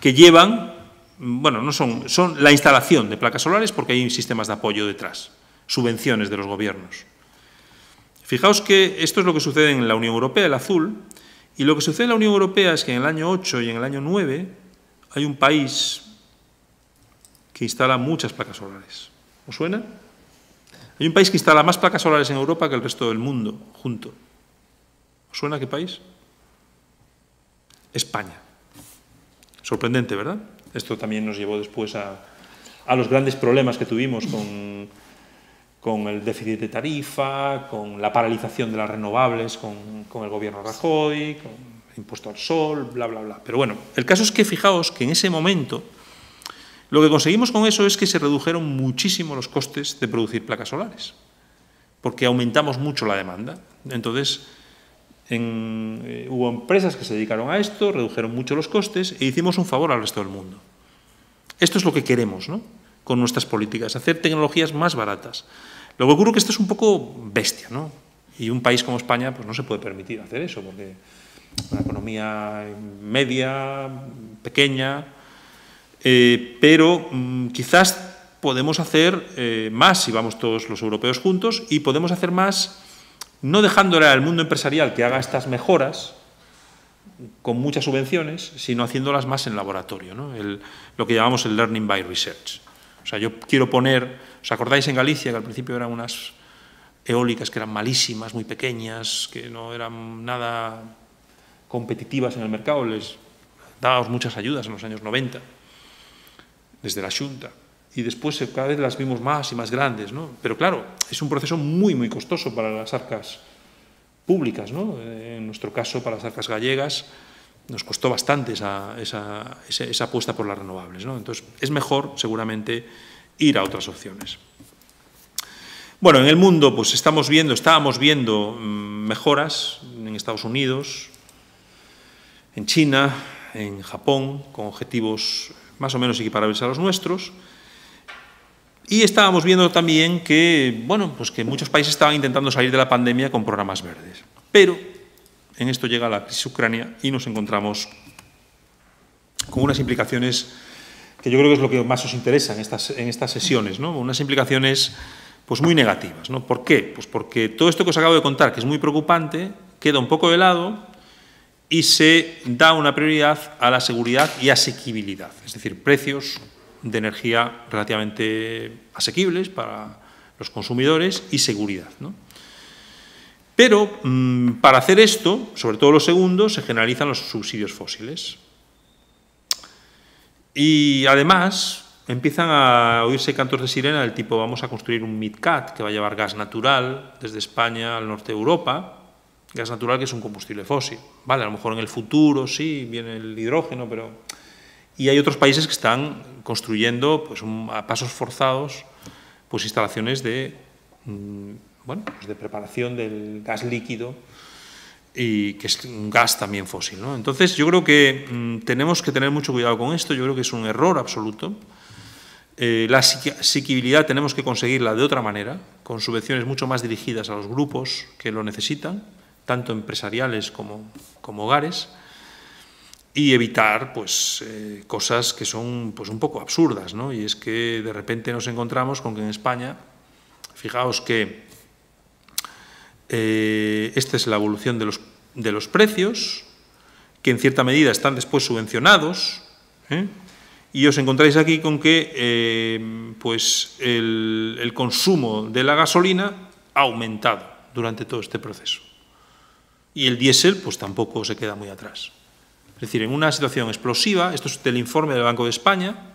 que llevan, bueno, no son la instalación de placas solares porque hay sistemas de apoyo detrás, subvenciones de los gobiernos. Fijaos que esto es lo que sucede en la Unión Europea, el azul, y lo que sucede en la Unión Europea es que en el año 8 y en el año 9 hay un país que instala muchas placas solares. ¿Os suena? Hay un país que instala más placas solares en Europa que el resto del mundo, junto. ¿Os suena qué país? España. Sorprendente, ¿verdad? Esto también nos llevó después a los grandes problemas que tuvimos con el déficit de tarifa, con la paralización de las renovables, con el gobierno Rajoy, con el impuesto al sol, bla, bla, bla. Pero bueno, el caso es que fijaos que en ese momento lo que conseguimos con eso es que se redujeron muchísimo los costes de producir placas solares, porque aumentamos mucho la demanda. Entonces, Hubo empresas que se dedicaron a esto, redujeron mucho los costes e hicimos un favor al resto del mundo. Esto es lo que queremos, ¿no?, con nuestras políticas, hacer tecnologías más baratas. Lo que ocurre es que esto es un poco bestia, ¿no? Y un país como España pues no se puede permitir hacer eso, porque una economía media, pequeña, pero quizás podemos hacer más si vamos todos los europeos juntos, y podemos hacer más no dejándole al mundo empresarial que haga estas mejoras con muchas subvenciones, sino haciéndolas más en laboratorio, ¿no? Lo que llamamos el learning by research. O sea, yo quiero poner, ¿os acordáis en Galicia que al principio eran unas eólicas que eran malísimas, muy pequeñas, que no eran nada competitivas en el mercado? Les dábamos muchas ayudas en los años 90, desde la Xunta, y después cada vez las vimos más y más grandes, ¿no? Pero claro, es un proceso muy, muy costoso para las arcas públicas, ¿no? En nuestro caso, para las arcas gallegas, nos costó bastante esa apuesta por las renovables, ¿no? Entonces, es mejor, seguramente, ir a otras opciones. Bueno, en el mundo, pues estábamos viendo mejoras en Estados Unidos, en China, en Japón, con objetivos más o menos equiparables a los nuestros. Y estábamos viendo también que, bueno, pues que muchos países estaban intentando salir de la pandemia con programas verdes. Pero en esto llega la crisis ucrania y nos encontramos con unas implicaciones que yo creo que es lo que más os interesa en estas sesiones, ¿no? Unas implicaciones pues muy negativas, ¿no? ¿Por qué? Pues porque todo esto que os acabo de contar, que es muy preocupante, queda un poco de lado y se da una prioridad a la seguridad y asequibilidad, es decir, precios de energía relativamente asequibles para los consumidores y seguridad, ¿no? Pero para hacer esto, sobre todo lo segundo, se generalizan los subsidios fósiles. Y además empiezan a oírse cantos de sirena del tipo: vamos a construir un MidCat que va a llevar gas natural desde España al norte de Europa, gas natural que es un combustible fósil. Vale, a lo mejor en el futuro sí viene el hidrógeno, pero... Y hay otros países que están construyendo pues, a pasos forzados pues, instalaciones de, bueno, pues de preparación del gas líquido, y que es un gas también fósil, ¿no? Entonces, yo creo que tenemos que tener mucho cuidado con esto. Yo creo que es un error absoluto. La asequibilidad tenemos que conseguirla de otra manera, con subvenciones mucho más dirigidas a los grupos que lo necesitan, tanto empresariales como hogares, y evitar pues, cosas que son pues, un poco absurdas, ¿no? Y es que de repente nos encontramos con que en España, fijaos que esta es la evolución de los precios, que en cierta medida están después subvencionados, y os encontráis aquí con que pues el consumo de la gasolina ha aumentado durante todo este proceso. Y el diésel pues, tampoco se queda muy atrás. Es decir, en una situación explosiva, esto es del informe del Banco de España,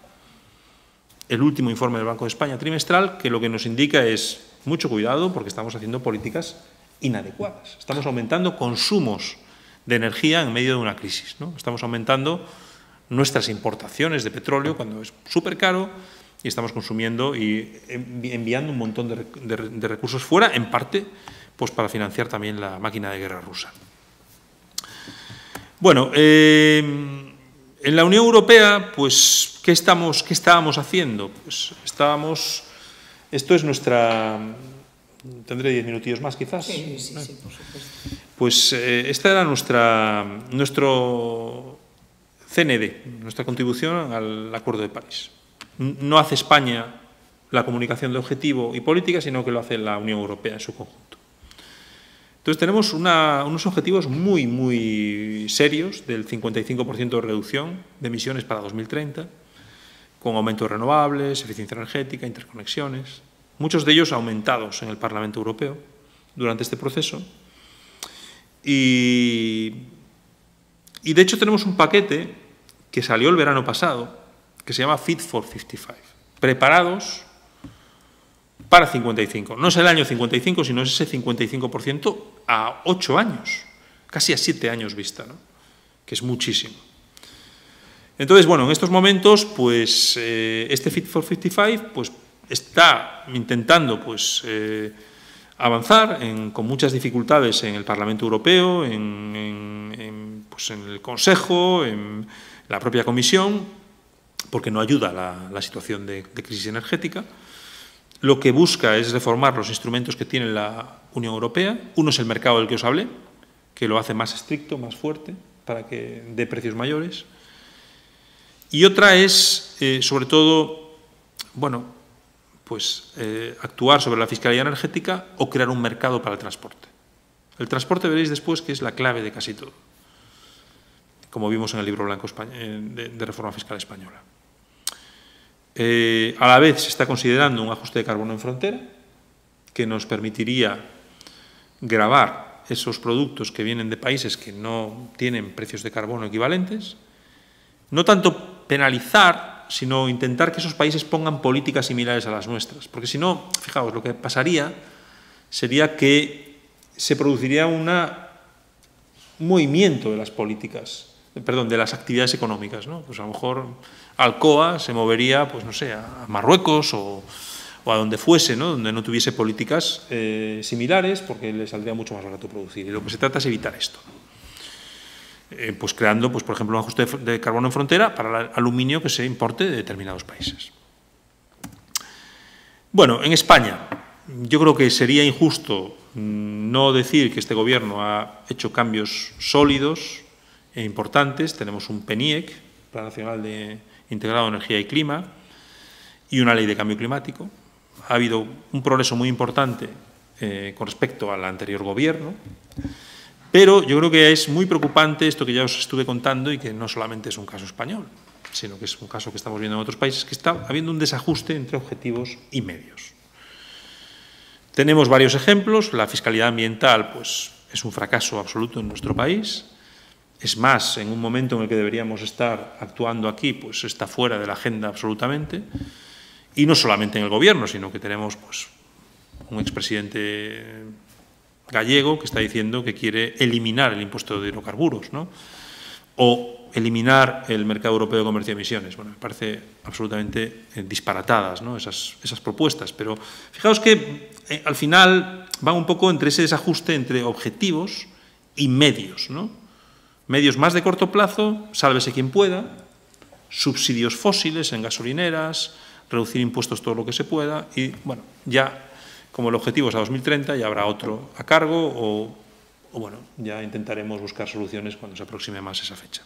el último informe del Banco de España trimestral, que lo que nos indica es mucho cuidado porque estamos haciendo políticas inadecuadas. Estamos aumentando consumos de energía en medio de una crisis, ¿no? Estamos aumentando nuestras importaciones de petróleo cuando es súper caro, y estamos consumiendo y enviando un montón de recursos fuera, en parte pues para financiar también la máquina de guerra rusa. Bueno, en la Unión Europea, pues, ¿qué estábamos haciendo? Pues esto es nuestra... ¿Tendré 10 minutillos más, quizás? Sí, por supuesto. Pues esta era nuestro CND, nuestra contribución al Acuerdo de París. No hace España la comunicación de objetivo y política, sino que lo hace la Unión Europea en su conjunto. Entonces, tenemos unos objetivos muy, muy serios del 55% de reducción de emisiones para 2030, con aumento de renovables, eficiencia energética, interconexiones, muchos de ellos aumentados en el Parlamento Europeo durante este proceso. Y de hecho, tenemos un paquete que salió el verano pasado, que se llama Fit for 55, preparados para 55. No es el año 55, sino es ese 55% a 8 años, casi a 7 años vista, ¿no? Que es muchísimo. Entonces, bueno, en estos momentos, pues, este Fit for 55 pues, está intentando pues, avanzar con muchas dificultades en el Parlamento Europeo, pues en el Consejo, en la propia Comisión, porque no ayuda la situación de crisis energética. Lo que busca es reformar los instrumentos que tiene la Unión Europea. Uno es el mercado del que os hablé, que lo hace más estricto, más fuerte, para que dé precios mayores. Y otra es, sobre todo, bueno, pues actuar sobre la fiscalidad energética o crear un mercado para el transporte. El transporte veréis después que es la clave de casi todo, como vimos en el libro blanco de reforma fiscal española. A la vez se está considerando un ajuste de carbono en frontera que nos permitiría gravar esos productos que vienen de países que no tienen precios de carbono equivalentes, no tanto penalizar, sino intentar que esos países pongan políticas similares a las nuestras. Porque si no, fijaos, lo que pasaría sería que se produciría un movimiento de las políticas, perdón, de las actividades económicas, ¿no? Pues a lo mejor Alcoa se movería, pues no sé, a Marruecos o a donde fuese, ¿no? Donde no tuviese políticas similares, porque le saldría mucho más barato producir. Y lo que se trata es evitar esto, pues creando, pues, por ejemplo, un ajuste de carbono en frontera para el aluminio que se importe de determinados países. Bueno, en España, yo creo que sería injusto no decir que este Gobierno ha hecho cambios sólidos e importantes. Tenemos un PNIEC, Plan Nacional Integrado de Energía y Clima, y una ley de cambio climático. Ha habido un progreso muy importante con respecto al anterior Gobierno, pero yo creo que es muy preocupante esto que ya os estuve contando y que no solamente es un caso español, sino que es un caso que estamos viendo en otros países, que está habiendo un desajuste entre objetivos y medios. Tenemos varios ejemplos. La fiscalidad ambiental, pues, es un fracaso absoluto en nuestro país. Es más, en un momento en el que deberíamos estar actuando aquí, pues está fuera de la agenda absolutamente. Y no solamente en el Gobierno, sino que tenemos, pues, un expresidente gallego que está diciendo que quiere eliminar el impuesto de hidrocarburos, ¿no? O eliminar el mercado europeo de comercio de emisiones. Bueno, me parece absolutamente disparatadas, ¿no? esas propuestas. Pero fijaos que al final van un poco entre ese desajuste entre objetivos y medios, ¿no? Medios más de corto plazo, sálvese quien pueda, subsidios fósiles en gasolineras, reducir impuestos todo lo que se pueda y, bueno, ya como el objetivo es a 2030, ya habrá otro a cargo o bueno, ya intentaremos buscar soluciones cuando se aproxime más esa fecha.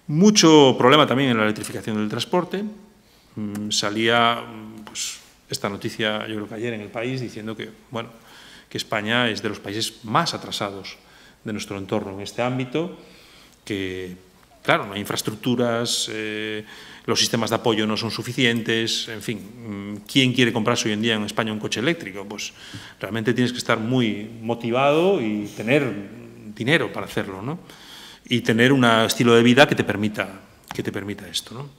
Mucho problema también en la electrificación del transporte. Salía, pues, esta noticia, yo creo que ayer en El País, diciendo que, bueno, que España es de los países más atrasados de nuestro entorno en este ámbito, que, claro, no hay infraestructuras, los sistemas de apoyo no son suficientes, en fin, ¿quién quiere comprarse hoy en día en España un coche eléctrico? Pues realmente tienes que estar muy motivado y tener dinero para hacerlo, ¿no? Y tener un estilo de vida que te permita esto, ¿no?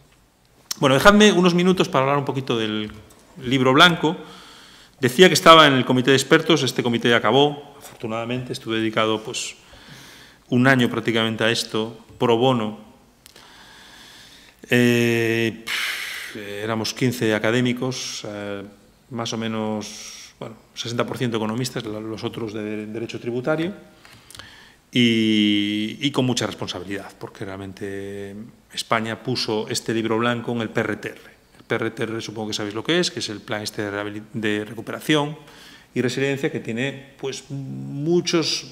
Bueno, dejadme unos minutos para hablar un poquito del libro blanco. Decía que estaba en el comité de expertos. Este comité acabó, afortunadamente. Estuve dedicado, pues, un año prácticamente a esto, pro bono. Éramos 15 académicos, más o menos, bueno, 60% economistas, los otros de Derecho Tributario. Y con mucha responsabilidad, porque realmente España puso este libro blanco en el PRTR. El PRTR supongo que sabéis lo que es el plan de recuperación y resiliencia, que tiene, pues, muchas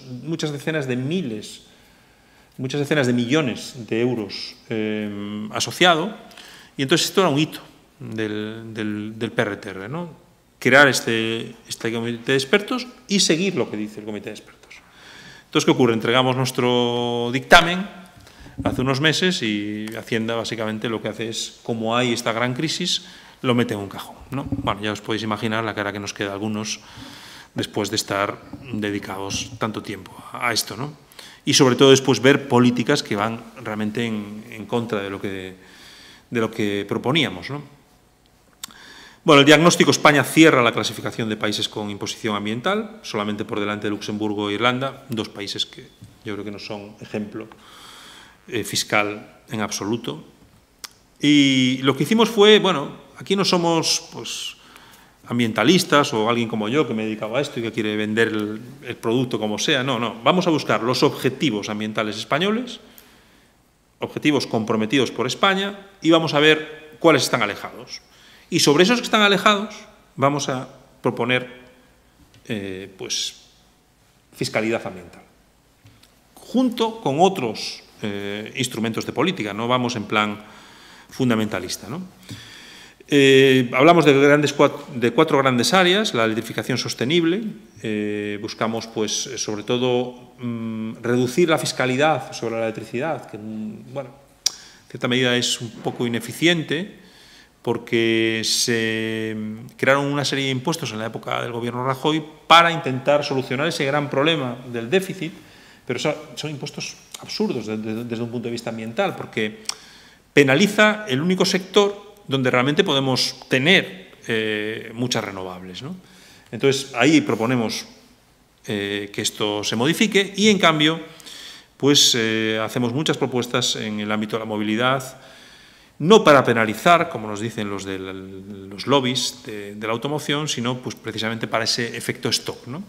decenas de miles, muchas decenas de millones de euros asociado. Y entonces esto era un hito del PRTR, ¿no? Crear este comité de expertos y seguir lo que dice el comité de expertos. Entonces, ¿qué ocurre? Entregamos nuestro dictamen hace unos meses y Hacienda básicamente lo que hace es, como hay esta gran crisis, lo mete en un cajón, ¿no? Bueno, ya os podéis imaginar la cara que nos queda a algunos después de estar dedicados tanto tiempo a esto, ¿no? Y sobre todo después ver políticas que van realmente en contra de lo que proponíamos, ¿no? Bueno, el diagnóstico: España cierra la clasificación de países con imposición ambiental, solamente por delante de Luxemburgo e Irlanda, dos países que yo creo que no son ejemplo fiscal en absoluto. Y lo que hicimos fue, bueno, aquí no somos, pues, ambientalistas o alguien como yo que me he dedicado a esto y que quiere vender el producto como sea. No, no. Vamos a buscar los objetivos ambientales españoles, objetivos comprometidos por España, y vamos a ver cuáles están alejados. Y sobre esos que están alejados vamos a proponer pues, fiscalidad ambiental, junto con otros instrumentos de política. No vamos en plan fundamentalista, ¿no? Hablamos de cuatro grandes áreas. La electrificación sostenible. Buscamos, pues, sobre todo, reducir la fiscalidad sobre la electricidad, que, bueno, en cierta medida es un poco ineficiente, porque se crearon una serie de impuestos en la época del gobierno Rajoy para intentar solucionar ese gran problema del déficit, pero son impuestos absurdos desde un punto de vista ambiental, porque penaliza el único sector donde realmente podemos tener muchas renovables, ¿no? Entonces, ahí proponemos que esto se modifique y, en cambio, pues hacemos muchas propuestas en el ámbito de la movilidad, no para penalizar, como nos dicen los lobbies de la automoción, sino pues, precisamente para ese efecto stock, ¿no?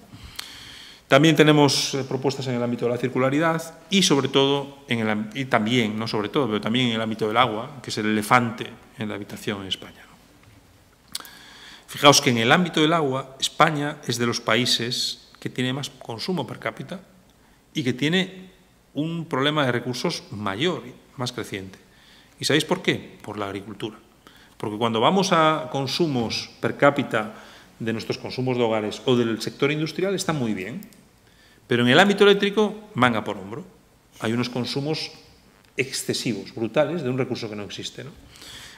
También tenemos propuestas en el ámbito de la circularidad y, sobre todo, y también, no sobre todo, pero también en el ámbito del agua, que es el elefante en la habitación en España, ¿no? Fijaos que en el ámbito del agua, España es de los países que tiene más consumo per cápita y que tiene un problema de recursos mayor, más creciente. ¿Y sabéis por qué? Por la agricultura. Porque cuando vamos a consumos per cápita de nuestros consumos de hogares o del sector industrial, está muy bien. Pero en el ámbito eléctrico, manga por hombro. Hay unos consumos excesivos, brutales, de un recurso que no existe, ¿no?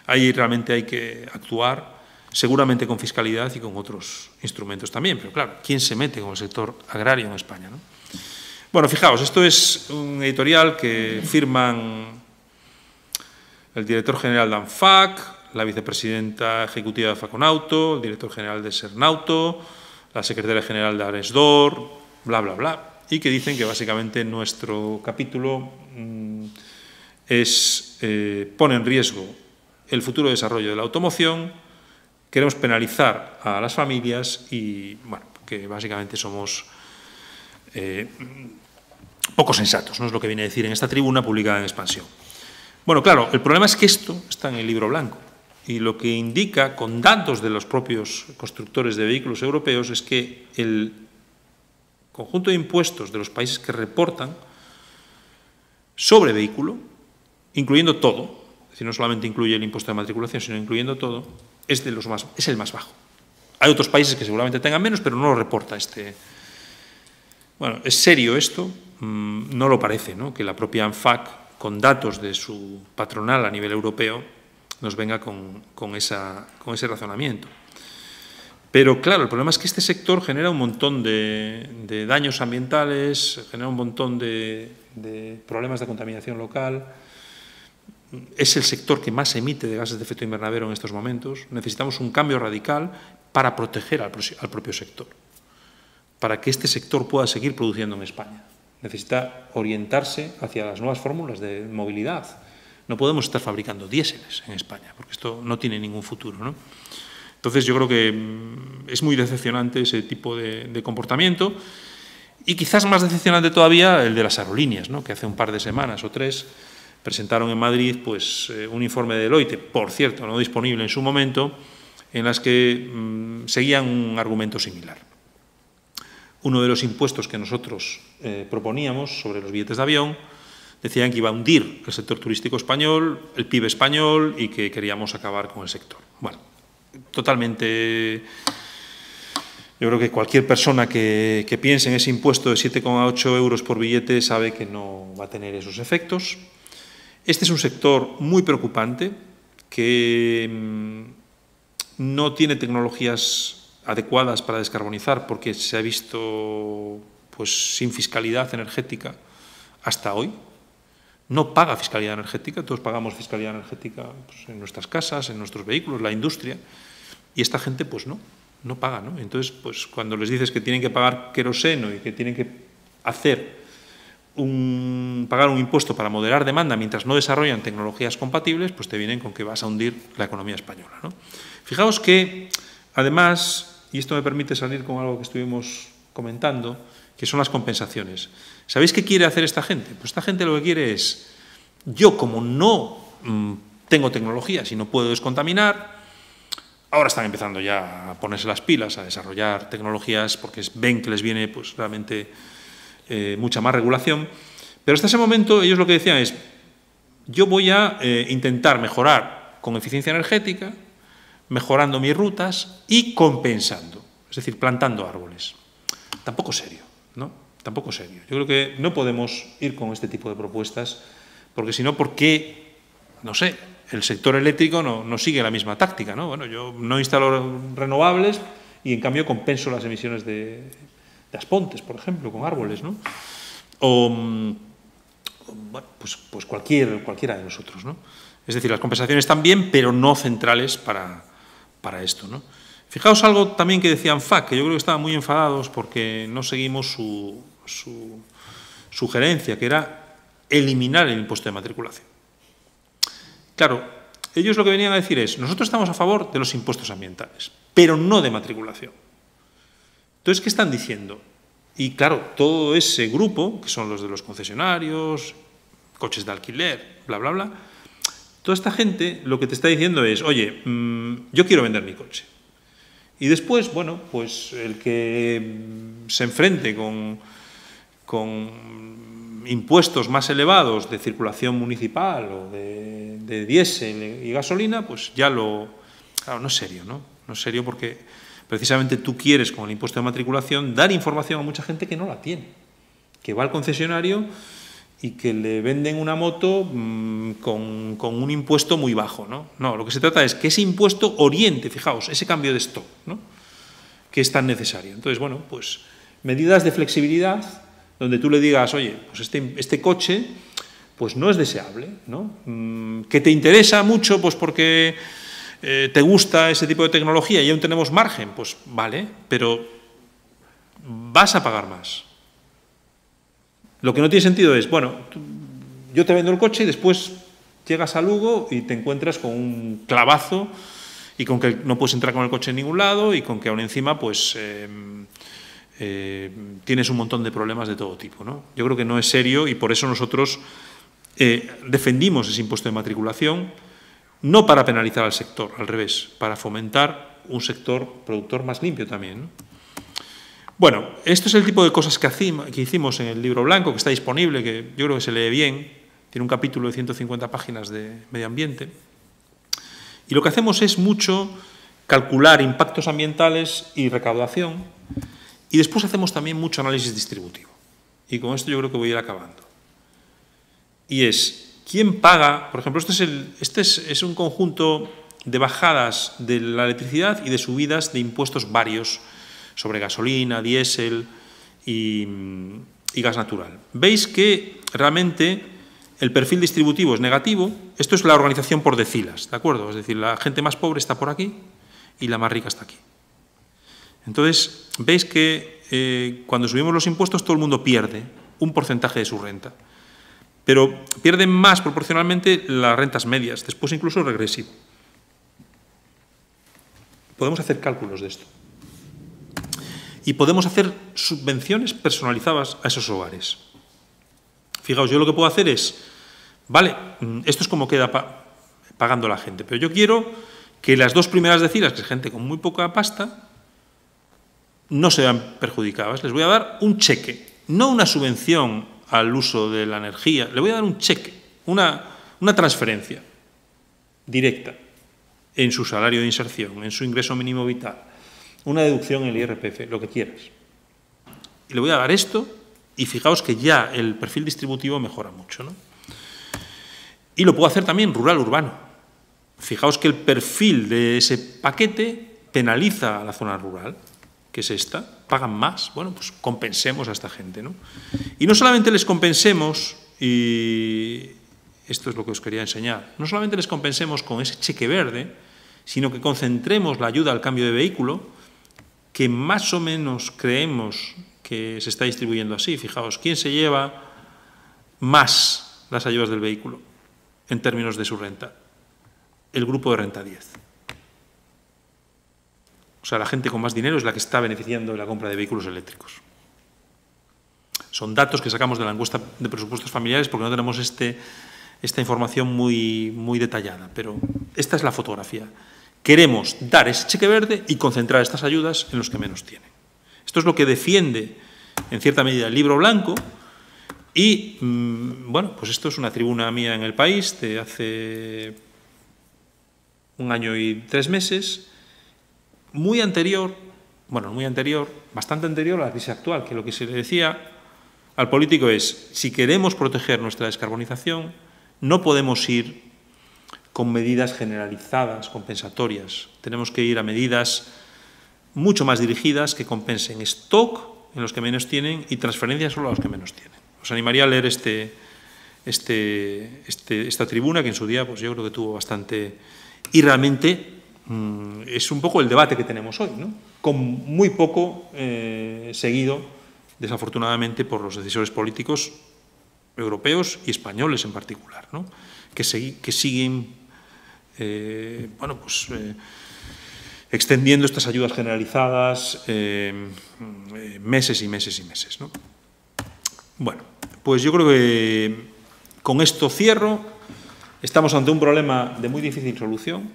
Ahí realmente hay que actuar, seguramente con fiscalidad y con otros instrumentos también. Pero claro, ¿quién se mete con el sector agrario en España, ¿no? Bueno, fijaos, esto es un editorial que firman el director general de ANFAC, la vicepresidenta ejecutiva de Faconauto, el director general de Sernauto, la secretaria general de Aresdor, bla, bla, bla, y que dicen que básicamente nuestro capítulo pone en riesgo el futuro desarrollo de la automoción, queremos penalizar a las familias y, bueno, que básicamente somos poco sensatos, ¿no? Es lo que viene a decir en esta tribuna publicada en Expansión. Bueno, claro, el problema es que esto está en el libro blanco y lo que indica, con datos de los propios constructores de vehículos europeos, es que el conjunto de impuestos de los países que reportan sobre vehículo, incluyendo todo, es decir, no solamente incluye el impuesto de matriculación, sino incluyendo todo, es el más bajo. Hay otros países que seguramente tengan menos, pero no lo reporta este. Bueno, ¿es serio esto? No lo parece, ¿no? Que la propia ANFAC, con datos de su patronal a nivel europeo, nos venga con ese razonamiento. Pero, claro, el problema es que este sector genera un montón de daños ambientales, genera un montón de problemas de contaminación local. Es el sector que más emite de gases de efecto invernadero en estos momentos. Necesitamos un cambio radical para proteger al propio sector, para que este sector pueda seguir produciendo en España. Necesita orientarse hacia las nuevas fórmulas de movilidad. No podemos estar fabricando diéseles en España, porque esto no tiene ningún futuro, ¿no? Entonces, yo creo que es muy decepcionante ese tipo de comportamiento y quizás más decepcionante todavía el de las aerolíneas, ¿no? Que hace un par de semanas o 3 presentaron en Madrid pues, un informe de Deloitte, por cierto, no disponible en su momento, en las que seguían un argumento similar. Uno de los impuestos que nosotros proponíamos sobre los billetes de avión decían que iba a hundir el sector turístico español, el PIB español y que queríamos acabar con el sector. Bueno, totalmente. Yo creo que cualquier persona que piense en ese impuesto de 7,8 euros por billete sabe que no va a tener esos efectos. Este es un sector muy preocupante que no tiene tecnologías adecuadas para descarbonizar porque se ha visto pues, sin fiscalidad energética hasta hoy. No paga fiscalidad energética, todos pagamos fiscalidad energética pues, en nuestras casas, en nuestros vehículos, la industria, y esta gente pues no paga, ¿no? Entonces, pues cuando les dices que tienen que pagar queroseno y que tienen que pagar un impuesto para moderar demanda mientras no desarrollan tecnologías compatibles, pues te vienen con que vas a hundir la economía española, ¿no? Fijaos que Además, y esto me permite salir con algo que estuvimos comentando, que son las compensaciones. ¿Sabéis qué quiere hacer esta gente? Pues esta gente lo que quiere es, yo como no tengo tecnología, si no puedo descontaminar, ahora están empezando ya a ponerse las pilas, a desarrollar tecnologías porque ven que les viene pues, realmente mucha más regulación. Pero hasta ese momento ellos lo que decían es, yo voy a intentar mejorar con eficiencia energética, mejorando mis rutas y compensando, es decir, plantando árboles. Tampoco serio, ¿no? Tampoco serio. Yo creo que no podemos ir con este tipo de propuestas, porque si no, ¿por qué, no sé, el sector eléctrico no sigue la misma táctica, ¿no? Bueno, yo no instalo renovables y, en cambio, compenso las emisiones de Aspontes, por ejemplo, con árboles, ¿no? O, bueno, pues cualquiera de nosotros, ¿no? Es decir, las compensaciones están bien, pero no centrales para esto, ¿no? Fijaos algo también que decía ANFAC, que yo creo que estaban muy enfadados porque no seguimos su sugerencia, que era eliminar el impuesto de matriculación. Claro, ellos lo que venían a decir es, nosotros estamos a favor de los impuestos ambientales, pero no de matriculación. Entonces, ¿qué están diciendo? Y claro, todo ese grupo, que son los de los concesionarios, coches de alquiler, bla, bla, bla, toda esta gente lo que te está diciendo es, oye, yo quiero vender mi coche. Y después, bueno, pues el que se enfrente con impuestos más elevados de circulación municipal o de diésel y gasolina, pues ya claro, no es serio, ¿no? No es serio porque precisamente tú quieres, con el impuesto de matriculación, dar información a mucha gente que no la tiene, que va al concesionario y que le venden una moto con un impuesto muy bajo, ¿no? No, lo que se trata es que ese impuesto oriente, fijaos, ese cambio de stock, ¿no? Que es tan necesario. Entonces, bueno, pues medidas de flexibilidad donde tú le digas, oye, pues este coche pues no es deseable, ¿no? Que te interesa mucho pues porque te gusta ese tipo de tecnología y aún tenemos margen, pues vale, pero vas a pagar más. Lo que no tiene sentido es, bueno, yo te vendo el coche y después llegas a Lugo y te encuentras con un clavazo y con que no puedes entrar con el coche en ningún lado y con que aún encima pues tienes un montón de problemas de todo tipo, ¿no? Yo creo que no es serio y por eso nosotros defendimos ese impuesto de matriculación, no para penalizar al sector, al revés, para fomentar un sector productor más limpio también, ¿no? Bueno, esto es el tipo de cosas que hicimos en el libro blanco, que está disponible, que yo creo que se lee bien, tiene un capítulo de 150 páginas de medio ambiente, y lo que hacemos es mucho calcular impactos ambientales y recaudación, y después hacemos también mucho análisis distributivo. Y con esto yo creo que voy a ir acabando. Y es, ¿quién paga? Por ejemplo, este es un conjunto de bajadas de la electricidad y de subidas de impuestos varios sobre gasolina, diésel y gas natural. Veis que realmente el perfil distributivo es negativo. Esto es la organización por decilas, ¿de acuerdo? Es decir, la gente más pobre está por aquí y la más rica está aquí. Entonces, veis que cuando subimos los impuestos todo el mundo pierde un porcentaje de su renta. Pero pierden más proporcionalmente las rentas medias, después incluso regresivo. Podemos hacer cálculos de esto. Y podemos hacer subvenciones personalizadas a esos hogares. Fijaos, yo lo que puedo hacer es, vale, esto es como queda pagando la gente, pero yo quiero que las dos primeras decilas, que es gente con muy poca pasta, no se vean perjudicadas. Les voy a dar un cheque, no una subvención al uso de la energía, le voy a dar un cheque, una transferencia directa en su salario de inserción, en su ingreso mínimo vital, una deducción en el IRPF, lo que quieras. Y le voy a dar esto y fijaos que ya el perfil distributivo mejora mucho, ¿no? Y lo puedo hacer también rural-urbano. Fijaos que el perfil de ese paquete penaliza a la zona rural, que es esta, pagan más. Bueno, pues compensemos a esta gente, ¿no? Y no solamente les compensemos, y esto es lo que os quería enseñar, no solamente les compensemos con ese cheque verde, sino que concentremos la ayuda al cambio de vehículo, que más o menos creemos que se está distribuyendo así. Fijaos, ¿quién se lleva más las ayudas del vehículo en términos de su renta? El grupo de renta 10. O sea, la gente con más dinero es la que está beneficiando de la compra de vehículos eléctricos. Son datos que sacamos de la encuesta de presupuestos familiares porque no tenemos esta información muy detallada, pero esta es la fotografía. Queremos dar ese cheque verde y concentrar estas ayudas en los que menos tienen. Esto es lo que defiende, en cierta medida, el Libro Blanco y, bueno, pues esto es una tribuna mía en El País de hace 1 año y 3 meses, bastante anterior a la crisis actual, que lo que se le decía al político es, si queremos proteger nuestra descarbonización, no podemos ir con medidas generalizadas, compensatorias. Tenemos que ir a medidas mucho más dirigidas que compensen stock en los que menos tienen y transferencias solo a los que menos tienen. Os animaría a leer esta tribuna, que en su día pues yo creo que tuvo bastante... Y realmente es un poco el debate que tenemos hoy, ¿no? Con muy poco seguido, desafortunadamente, por los decisores políticos europeos y españoles en particular, ¿no? Que siguen extendiendo estas ayudas generalizadas meses y meses y meses, ¿no? Bueno, pues yo creo que con esto cierro. Estamos ante un problema de muy difícil solución.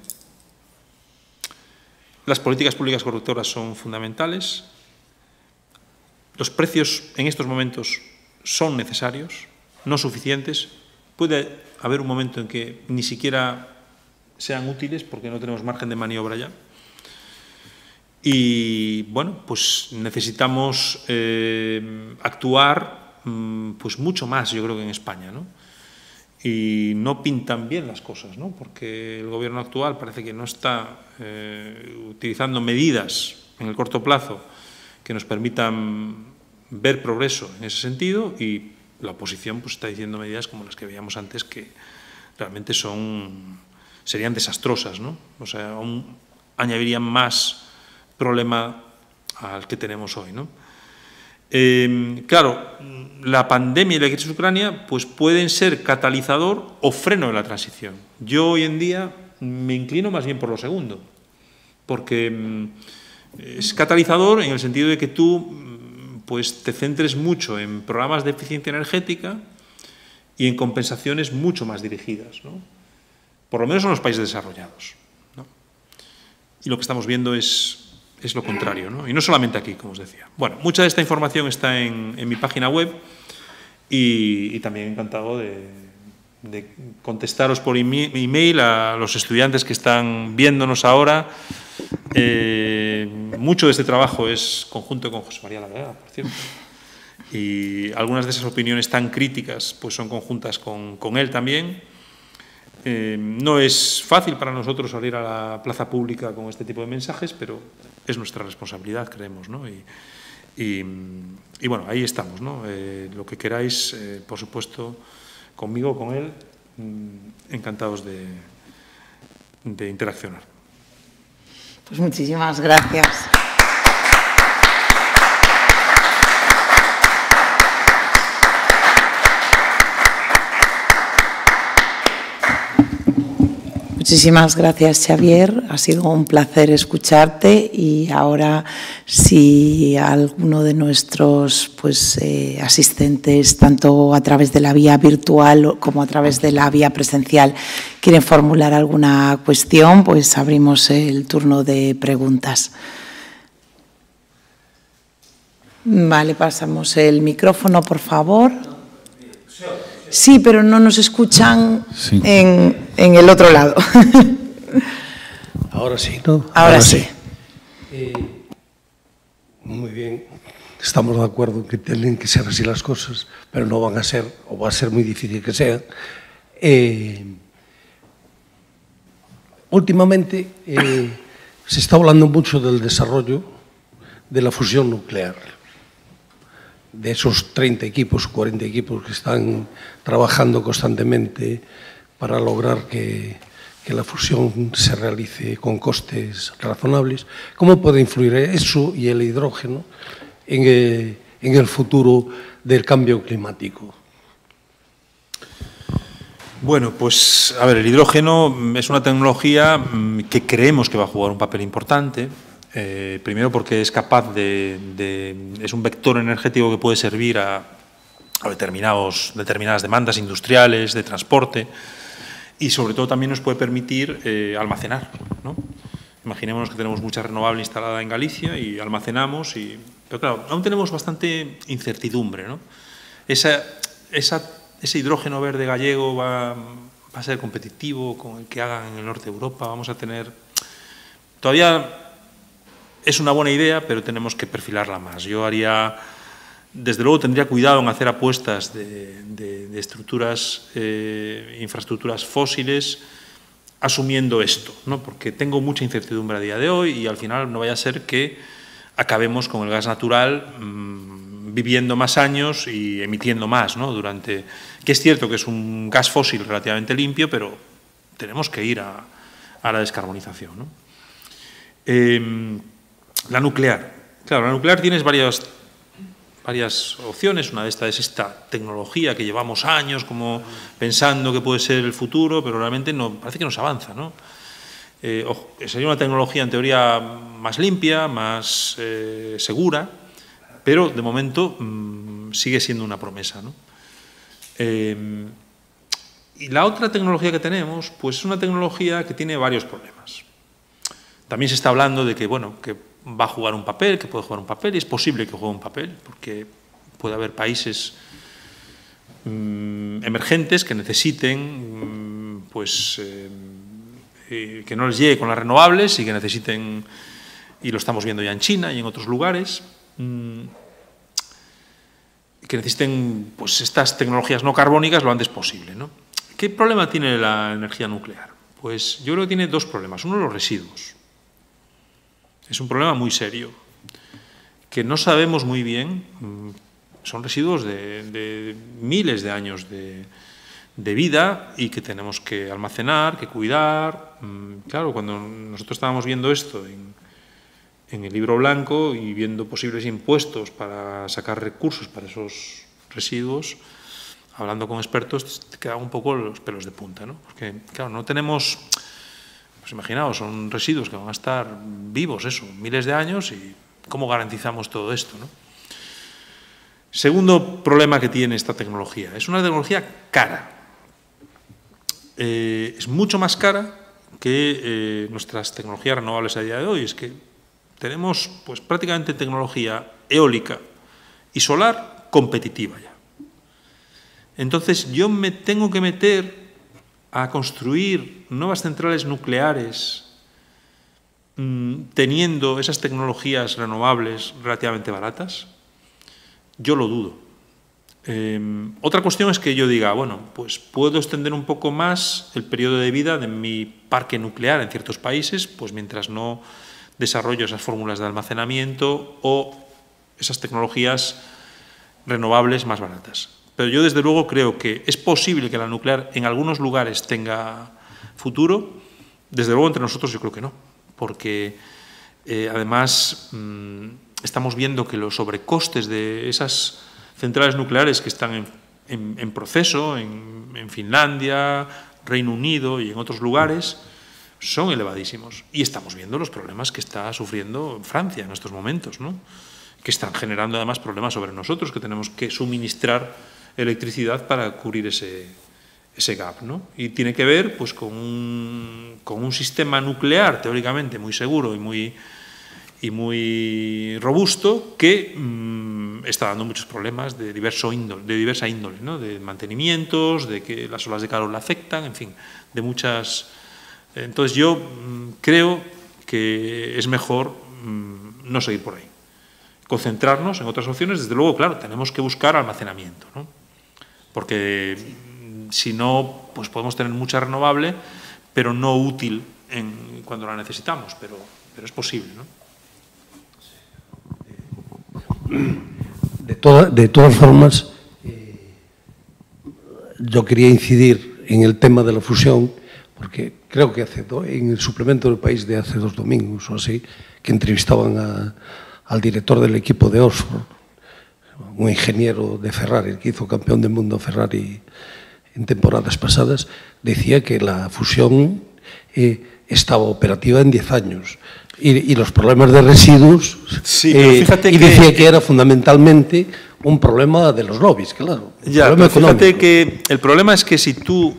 Las políticas públicas correctoras son fundamentales. Los precios en estos momentos son necesarios, no suficientes. Puede haber un momento en que ni siquiera sean útiles porque no tenemos margen de maniobra ya. Y, bueno, pues necesitamos actuar pues mucho más, yo creo que en España, ¿no? Y no pintan bien las cosas, ¿no? Porque el gobierno actual parece que no está utilizando medidas en el corto plazo que nos permitan ver progreso en ese sentido, y la oposición pues está diciendo medidas como las que veíamos antes que realmente serían desastrosas, ¿no? O sea, aún añadirían más problema al que tenemos hoy, ¿no? Claro, la pandemia y la crisis de Ucrania pues pueden ser catalizador o freno de la transición. Yo hoy en día me inclino más bien por lo segundo, porque es catalizador en el sentido de que tú pues te centres mucho en programas de eficiencia energética y en compensaciones mucho más dirigidas, ¿no? Por lo menos en los países desarrollados, ¿no? Y lo que estamos viendo es lo contrario, ¿no? Y no solamente aquí, como os decía. Bueno, mucha de esta información está en mi página web y también encantado de contestaros por email a los estudiantes que están viéndonos ahora. Mucho de este trabajo es conjunto con José María Lavega, por cierto. Y algunas de esas opiniones tan críticas pues son conjuntas con él también. No es fácil para nosotros salir a la plaza pública con este tipo de mensajes, pero es nuestra responsabilidad, creemos, ¿no? Y bueno, ahí estamos, ¿no? Lo que queráis, por supuesto, conmigo, con él, encantados de interaccionar. Pues muchísimas gracias. Muchísimas gracias, Xavier. Ha sido un placer escucharte y ahora, si alguno de nuestros asistentes, tanto a través de la vía virtual como a través de la vía presencial, quieren formular alguna cuestión, pues abrimos el turno de preguntas. Vale, pasamos el micrófono, por favor. Sí, pero no nos escuchan sí. en el otro lado. Ahora sí, ¿no? Ahora sí. Muy bien. Estamos de acuerdo en que tienen que ser así las cosas, pero no van a ser, o va a ser muy difícil que sean. Últimamente se está hablando mucho del desarrollo de la fusión nuclear. De esos 30 equipos, 40 equipos que están trabajando constantemente para lograr que la fusión se realice con costes razonables, ¿cómo puede influir eso y el hidrógeno en el futuro del cambio climático? Bueno, pues, a ver, el hidrógeno es una tecnología que creemos que va a jugar un papel importante. Primero porque es capaz es un vector energético que puede servir a determinadas demandas industriales, de transporte, y sobre todo también nos puede permitir almacenar, ¿no? Imaginémonos que tenemos mucha renovable instalada en Galicia y almacenamos, pero claro, aún tenemos bastante incertidumbre, ¿no? Ese hidrógeno verde gallego va a ser competitivo con el que hagan en el norte de Europa. Vamos a tener... Todavía es una buena idea, pero tenemos que perfilarla más. Yo haría... Desde luego tendría cuidado en hacer apuestas de estructuras, infraestructuras fósiles, asumiendo esto, ¿no? Porque tengo mucha incertidumbre a día de hoy y al final no vaya a ser que acabemos con el gas natural viviendo más años y emitiendo más, ¿no? Que es cierto que es un gas fósil relativamente limpio, pero tenemos que ir a la descarbonización, ¿no? La nuclear. Claro, la nuclear tienes varias opciones. Una de estas es esta tecnología que llevamos años como pensando que puede ser el futuro, pero realmente parece que no se avanza, ¿no? Sería una tecnología en teoría más limpia, más segura, pero de momento sigue siendo una promesa, ¿no? Y la otra tecnología que tenemos, pues es una tecnología que tiene varios problemas. También se está hablando de que, bueno, que va a jugar un papel, que puede jugar un papel, y es posible que juegue un papel, porque puede haber países emergentes que necesiten, que no les llegue con las renovables y que necesiten, y lo estamos viendo ya en China y en otros lugares, que necesiten pues estas tecnologías no carbónicas lo antes posible, ¿no? ¿Qué problema tiene la energía nuclear? Pues yo creo que tiene dos problemas. Uno, los residuos. Es un problema muy serio, que no sabemos muy bien, son residuos de miles de años de vida y que tenemos que almacenar, que cuidar. Claro, cuando nosotros estábamos viendo esto en el libro blanco y viendo posibles impuestos para sacar recursos para esos residuos, hablando con expertos, te quedaban un poco los pelos de punta, ¿no? Porque, claro, no tenemos... Pues imaginaos, son residuos que van a estar vivos, miles de años, y ¿cómo garantizamos todo esto, no? Segundo problema que tiene esta tecnología, es una tecnología cara. Es mucho más cara que nuestras tecnologías renovables a día de hoy. Es que tenemos pues prácticamente tecnología eólica y solar competitiva ya. Entonces yo me tengo que meter a construir nuevas centrales nucleares teniendo esas tecnologías renovables relativamente baratas. Yo lo dudo. Otra cuestión es que yo diga, bueno, pues puedo extender un poco más el periodo de vida de mi parque nuclear en ciertos países, pues mientras no desarrollo esas fórmulas de almacenamiento o esas tecnologías renovables más baratas. Pero yo desde luego creo que es posible que la nuclear en algunos lugares tenga futuro. Desde luego entre nosotros yo creo que no, porque además estamos viendo que los sobrecostes de esas centrales nucleares que están en proceso en Finlandia, Reino Unido y en otros lugares son elevadísimos. Y estamos viendo los problemas que está sufriendo Francia en estos momentos, ¿no? Que están generando además problemas sobre nosotros, que tenemos que suministrar electricidad para cubrir ese gap, ¿no? Y tiene que ver pues, con un sistema nuclear teóricamente muy seguro y muy robusto que está dando muchos problemas de diversa índole, ¿no? De mantenimientos, de que las olas de calor la afectan, en fin, de muchas... Entonces yo creo que es mejor no seguir por ahí. Concentrarnos en otras opciones. Desde luego, claro, tenemos que buscar almacenamiento, ¿no? Porque si no, pues podemos tener mucha renovable, pero no útil cuando la necesitamos, pero es posible, ¿no? De todas formas, yo quería incidir en el tema de la fusión, porque creo que en el suplemento del País de hace 2 domingos o así, que entrevistaban al director del equipo de Oxford, un ingeniero de Ferrari, que hizo campeón del mundo Ferrari en temporadas pasadas, decía que la fusión estaba operativa en 10 años. Y los problemas de residuos, sí, pero fíjate y decía que era fundamentalmente un problema de los lobbies, claro. Ya, pero fíjate que el problema es que si tú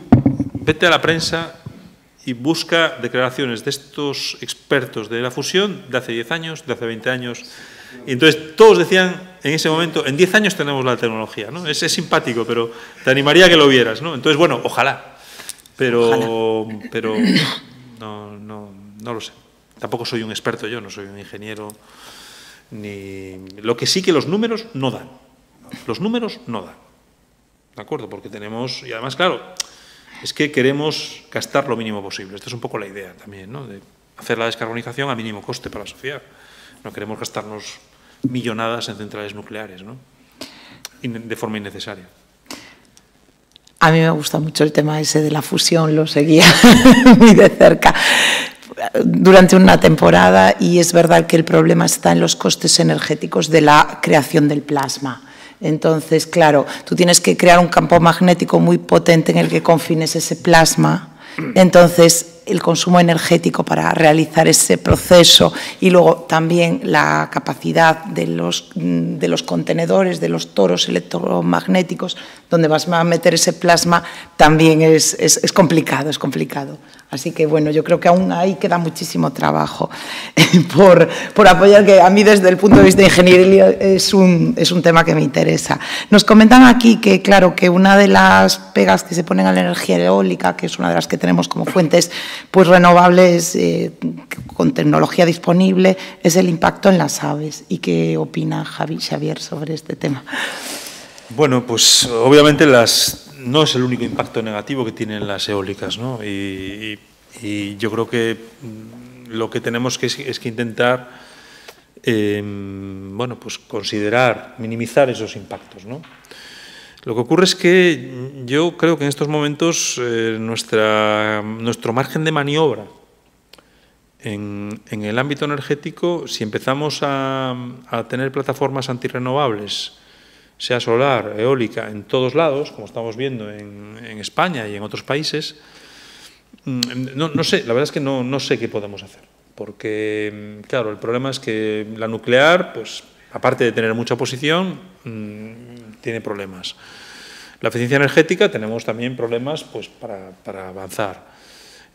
vete a la prensa y busca declaraciones de estos expertos de la fusión de hace 10 años, de hace 20 años, y entonces todos decían en ese momento, en 10 años tenemos la tecnología, ¿no? Es simpático, pero te animaría a que lo vieras, ¿no? Entonces, bueno, ojalá, pero no lo sé. Tampoco soy un experto yo, no soy un ingeniero, ni... Lo que sí que los números no dan. Los números no dan. ¿De acuerdo? Porque tenemos... Y además, claro, es que queremos gastar lo mínimo posible. Esta es un poco la idea también, ¿no? De hacer la descarbonización a mínimo coste para la sociedad. No queremos gastarnos millonadas en centrales nucleares, ¿no? De forma innecesaria. A mí me gusta mucho el tema ese de la fusión, lo seguía muy de cerca durante una temporada, y es verdad que el problema está en los costes energéticos de la creación del plasma. Entonces, claro, tú tienes que crear un campo magnético muy potente en el que confines ese plasma. Entonces, el consumo energético para realizar ese proceso y luego también la capacidad de los contenedores, de los toros electromagnéticos, donde vas a meter ese plasma, también es complicado, es complicado. Así que, bueno, yo creo que aún ahí queda muchísimo trabajo por apoyar, que a mí desde el punto de vista de ingeniería es un tema que me interesa. Nos comentan aquí que, claro, que una de las pegas que se ponen a la energía eólica, que es una de las que tenemos como fuentes pues renovables con tecnología disponible, es el impacto en las aves. ¿Y qué opina Xavier sobre este tema? Bueno, pues obviamente no es el único impacto negativo que tienen las eólicas, ¿no? Y yo creo que lo que tenemos es que intentar bueno, pues considerar, minimizar esos impactos, ¿no? Lo que ocurre es que yo creo que en estos momentos nuestro margen de maniobra en el ámbito energético, si empezamos a tener plataformas antirrenovables, sea solar, eólica, en todos lados, como estamos viendo en España y en otros países, no sé, la verdad es que no sé qué podemos hacer. Porque, claro, el problema es que la nuclear, pues, aparte de tener mucha oposición, tiene problemas. La eficiencia energética tenemos también problemas, pues, para avanzar.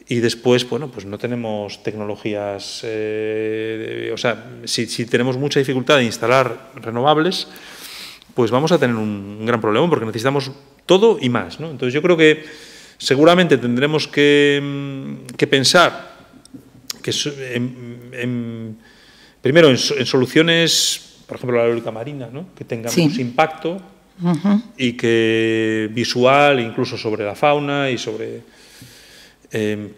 Y después, bueno, pues no tenemos tecnologías, o sea, si tenemos mucha dificultad de instalar renovables, pues vamos a tener un gran problema porque necesitamos todo y más, ¿no? Entonces yo creo que seguramente tendremos que pensar que primero en soluciones, por ejemplo la eólica marina, ¿no? Que tengan menos impacto y que visual, incluso sobre la fauna y sobre...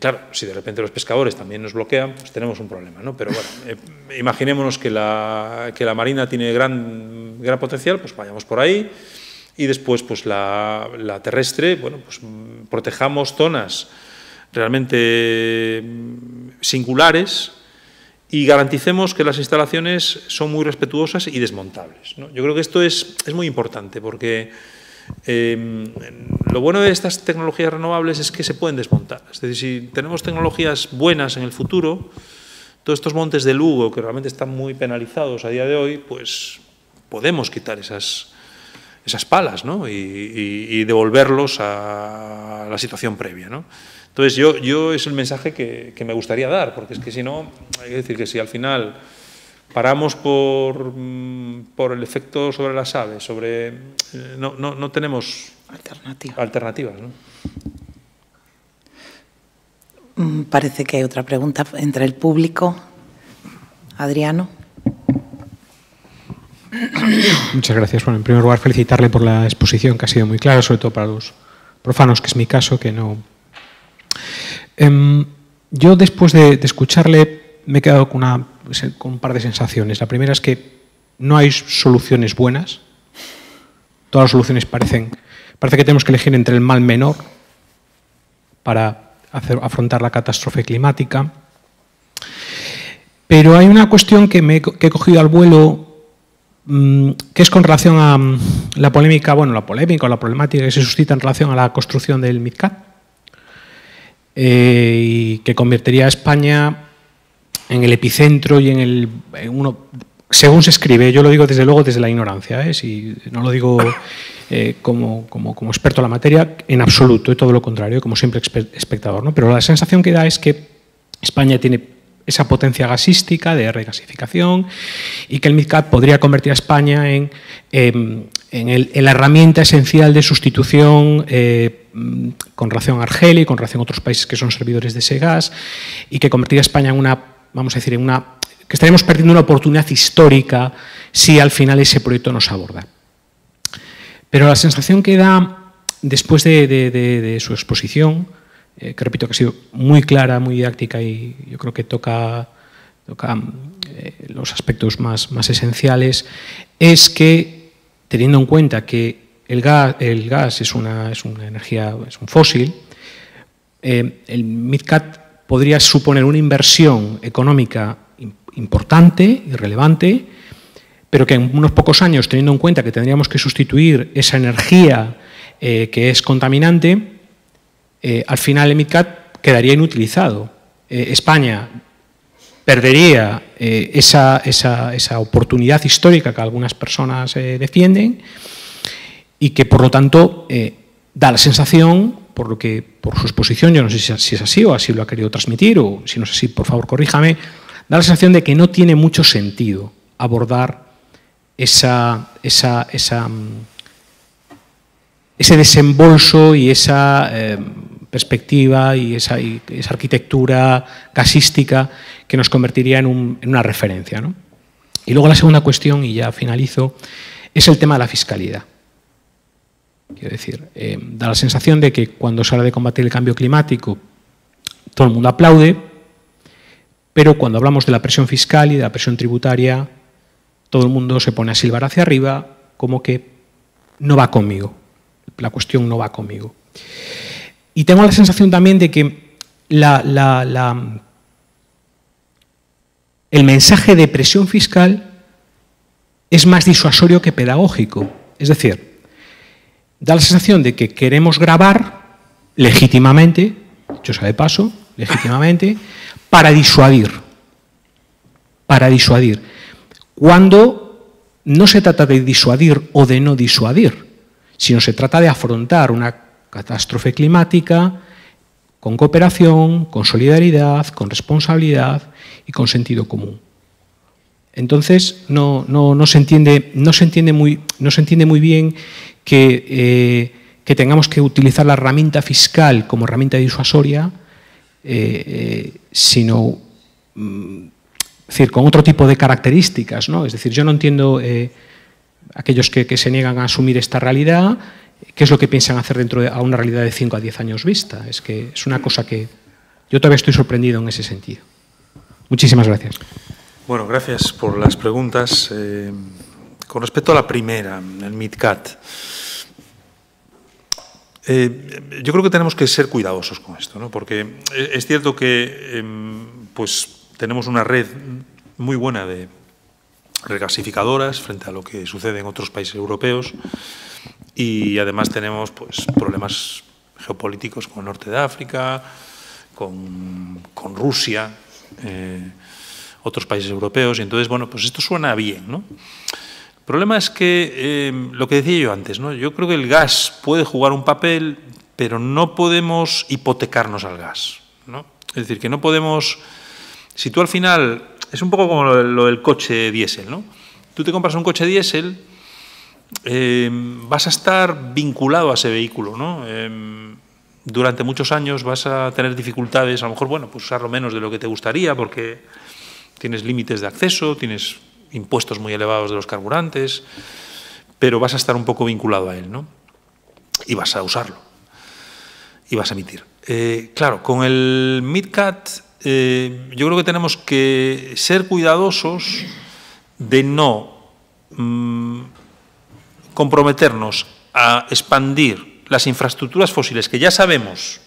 claro, si de repente los pescadores también nos bloquean, pues tenemos un problema, ¿no? Pero bueno, imaginémonos que la marina tiene gran potencial, pues vayamos por ahí, y después pues la terrestre, bueno, pues protejamos zonas realmente singulares y garanticemos que las instalaciones son muy respetuosas y desmontables, ¿no? Yo creo que esto es muy importante porque lo bueno de estas tecnologías renovables es que se pueden desmontar. Es decir, si tenemos tecnologías buenas en el futuro, todos estos montes de Lugo que realmente están muy penalizados a día de hoy, pues podemos quitar esas palas, ¿no? y devolverlos a la situación previa, ¿no? Entonces yo es el mensaje que me gustaría dar, porque es que si no, hay que decir que si al final paramos por el efecto sobre las aves, no tenemos alternativas, ¿no? Parece que hay otra pregunta entre el público. Adriano. Muchas gracias. Bueno, en primer lugar, felicitarle por la exposición, que ha sido muy clara, sobre todo para los profanos, que es mi caso, que no... yo, después de escucharle, me he quedado con un par de sensaciones. La primera es que no hay soluciones buenas. Todas las soluciones parece que tenemos que elegir entre el mal menor para afrontar la catástrofe climática. Pero hay una cuestión que he cogido al vuelo, que es con relación a la polémica, bueno, la problemática que se suscita en relación a la construcción del MidCat. y que convertiría a España en el epicentro y en uno, según se escribe, yo lo digo desde luego desde la ignorancia, si no lo digo como experto en la materia, en absoluto, todo lo contrario, como siempre espectador, ¿no? Pero la sensación que da es que España tiene esa potencia gasística de regasificación y que el MidCat podría convertir a España en la herramienta esencial de sustitución con relación a Argelia y con relación a otros países que son servidores de ese gas, y que convertiría a España en una, vamos a decir, que estaríamos perdiendo una oportunidad histórica si al final ese proyecto no se aborda. Pero la sensación que da después de su exposición, que repito que ha sido muy clara, muy didáctica, y yo creo que toca los aspectos más esenciales, es que, teniendo en cuenta que el gas es una energía, es un fósil, el MidCat podría suponer una inversión económica importante y relevante, pero que en unos pocos años, teniendo en cuenta que tendríamos que sustituir esa energía que es contaminante, al final el MidCat quedaría inutilizado. España perdería esa oportunidad histórica que algunas personas defienden, y que, por lo tanto, da la sensación, por su exposición, yo no sé si es así o así lo ha querido transmitir, o si no es así, por favor, corríjame, da la sensación de que no tiene mucho sentido abordar ese desembolso y esa perspectiva y esa arquitectura gasística que nos convertiría en una referencia, ¿no? Y luego la segunda cuestión, y ya finalizo, es el tema de la fiscalidad. Quiero decir, da la sensación de que cuando se habla de combatir el cambio climático todo el mundo aplaude, pero cuando hablamos de la presión fiscal y de la presión tributaria, todo el mundo se pone a silbar hacia arriba, como que no va conmigo, la cuestión no va conmigo. Y tengo la sensación también de que el mensaje de presión fiscal es más disuasorio que pedagógico. Es decir, da la sensación de que queremos gravar legítimamente, dicho sea de paso, legítimamente, para disuadir. Cuando no se trata de disuadir o de no disuadir, sino se trata de afrontar una catástrofe climática con cooperación, con solidaridad, con responsabilidad y con sentido común. Entonces, no se entiende muy bien que tengamos que utilizar la herramienta fiscal como herramienta disuasoria, sino decir, con otro tipo de características, ¿no? Es decir, yo no entiendo aquellos que se niegan a asumir esta realidad, qué es lo que piensan hacer a una realidad de 5 a 10 años vista. Es que es una cosa que yo todavía estoy sorprendido en ese sentido. Muchísimas gracias. Bueno, gracias por las preguntas. Con respecto a la primera, el MidCat, yo creo que tenemos que ser cuidadosos con esto, ¿no? Porque es cierto que pues tenemos una red muy buena de regasificadoras frente a lo que sucede en otros países europeos, y además tenemos pues problemas geopolíticos con el norte de África, con Rusia, otros países europeos, y entonces, bueno, pues esto suena bien, ¿no? El problema es que, lo que decía yo antes, ¿no? Yo creo que el gas puede jugar un papel, pero no podemos hipotecarnos al gas, ¿no? Es decir, que no podemos... Si tú al final... Es un poco como lo del coche diésel, ¿no? Tú te compras un coche diésel, vas a estar vinculado a ese vehículo, ¿no? Durante muchos años vas a tener dificultades, a lo mejor, bueno, pues usarlo menos de lo que te gustaría porque tienes límites de acceso, tienes impuestos muy elevados de los carburantes, pero vas a estar un poco vinculado a él, ¿no? Y vas a usarlo, y vas a emitir. Claro, con el MidCat yo creo que tenemos que ser cuidadosos de no comprometernos a expandir las infraestructuras fósiles que ya sabemos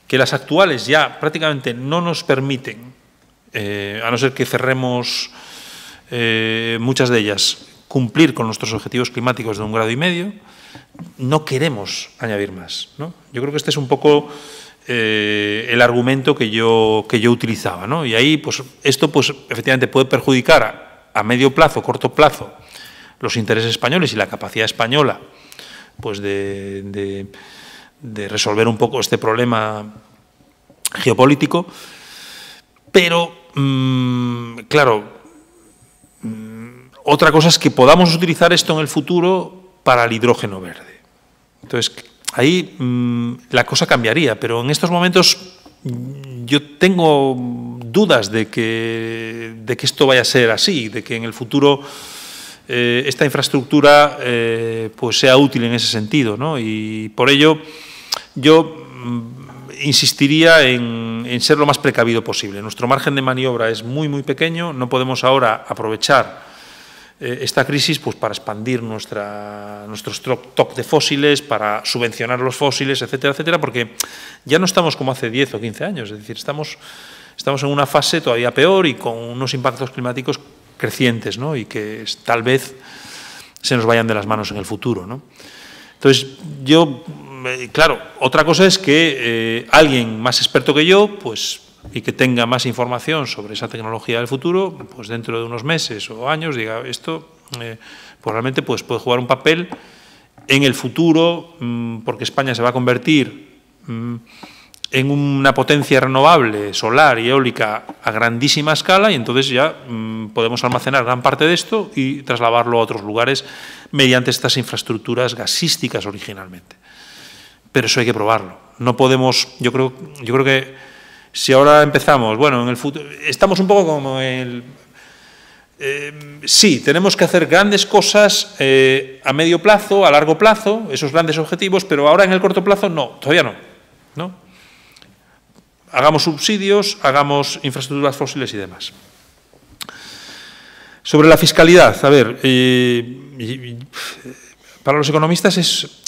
que las actuales ya prácticamente no nos permiten, a no ser que cerremos muchas de ellas, cumplir con nuestros objetivos climáticos de 1,5 grados. no queremos añadir más, ¿no? Yo creo que este es un poco el argumento que yo utilizaba, ¿no? Y ahí, pues, esto, pues, efectivamente puede perjudicar a medio plazo, corto plazo, los intereses españoles y la capacidad española, pues, de resolver un poco este problema geopolítico, pero, claro, otra cosa es que podamos utilizar esto en el futuro para el hidrógeno verde. Entonces, ahí la cosa cambiaría, pero en estos momentos yo tengo dudas de que esto vaya a ser así, de que en el futuro esta infraestructura pues sea útil en ese sentido, ¿no? Y por ello yo insistiría en ser lo más precavido posible. Nuestro margen de maniobra es muy, muy pequeño, no podemos ahora aprovechar esta crisis, pues, para expandir nuestro stock de fósiles, para subvencionar los fósiles, etcétera, etcétera, porque ya no estamos como hace 10 o 15 años, es decir, estamos en una fase todavía peor y con unos impactos climáticos crecientes, ¿no? Y que tal vez se nos vayan de las manos en el futuro, ¿no? Entonces, claro, otra cosa es que alguien más experto que yo, pues, y que tenga más información sobre esa tecnología del futuro, pues dentro de unos meses o años diga esto, pues realmente pues puede jugar un papel en el futuro, porque España se va a convertir en una potencia renovable, solar y eólica a grandísima escala, y entonces ya podemos almacenar gran parte de esto y trasladarlo a otros lugares mediante estas infraestructuras gasísticas originalmente. Pero eso hay que probarlo. No podemos, yo creo que si ahora empezamos, bueno, en el futuro, estamos un poco como sí, tenemos que hacer grandes cosas a medio plazo, a largo plazo, esos grandes objetivos, pero ahora en el corto plazo no, todavía no. Hagamos subsidios, hagamos infraestructuras fósiles y demás. Sobre la fiscalidad, a ver, para los economistas es...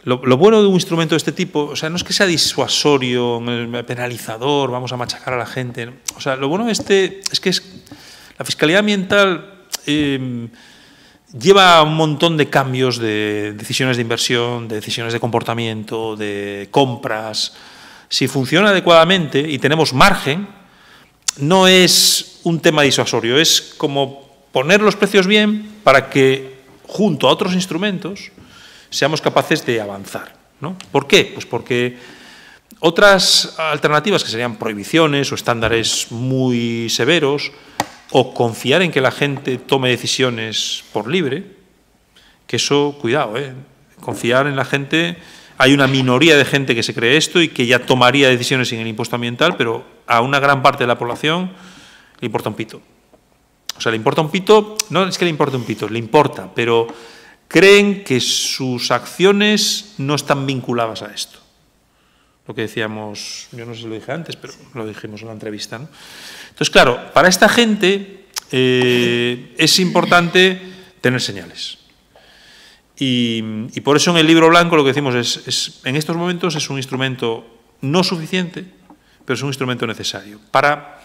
Lo bueno de un instrumento de este tipo, o sea, no es que sea disuasorio, penalizador, vamos a machacar a la gente. O sea, lo bueno de este es que la fiscalidad ambiental lleva un montón de cambios de decisiones de inversión, de decisiones de comportamiento, de compras. Si funciona adecuadamente y tenemos margen, no es un tema disuasorio, es como poner los precios bien para que, junto a otros instrumentos, seamos capaces de avanzar, ¿no? ¿Por qué? Pues porque otras alternativas, que serían prohibiciones o estándares muy severos, o confiar en que la gente tome decisiones por libre, que eso, cuidado, confiar en la gente, hay una minoría de gente que se cree esto y que ya tomaría decisiones sin el impuesto ambiental, pero a una gran parte de la población le importa un pito. O sea, le importa un pito, no es que le importe un pito, le importa, pero creen que sus acciones no están vinculadas a esto. Lo que decíamos, yo no sé si lo dije antes, pero lo dijimos en la entrevista, ¿no? Entonces, claro, para esta gente es importante tener señales. Y por eso en el libro blanco lo que decimos es en estos momentos es un instrumento no suficiente, pero es un instrumento necesario para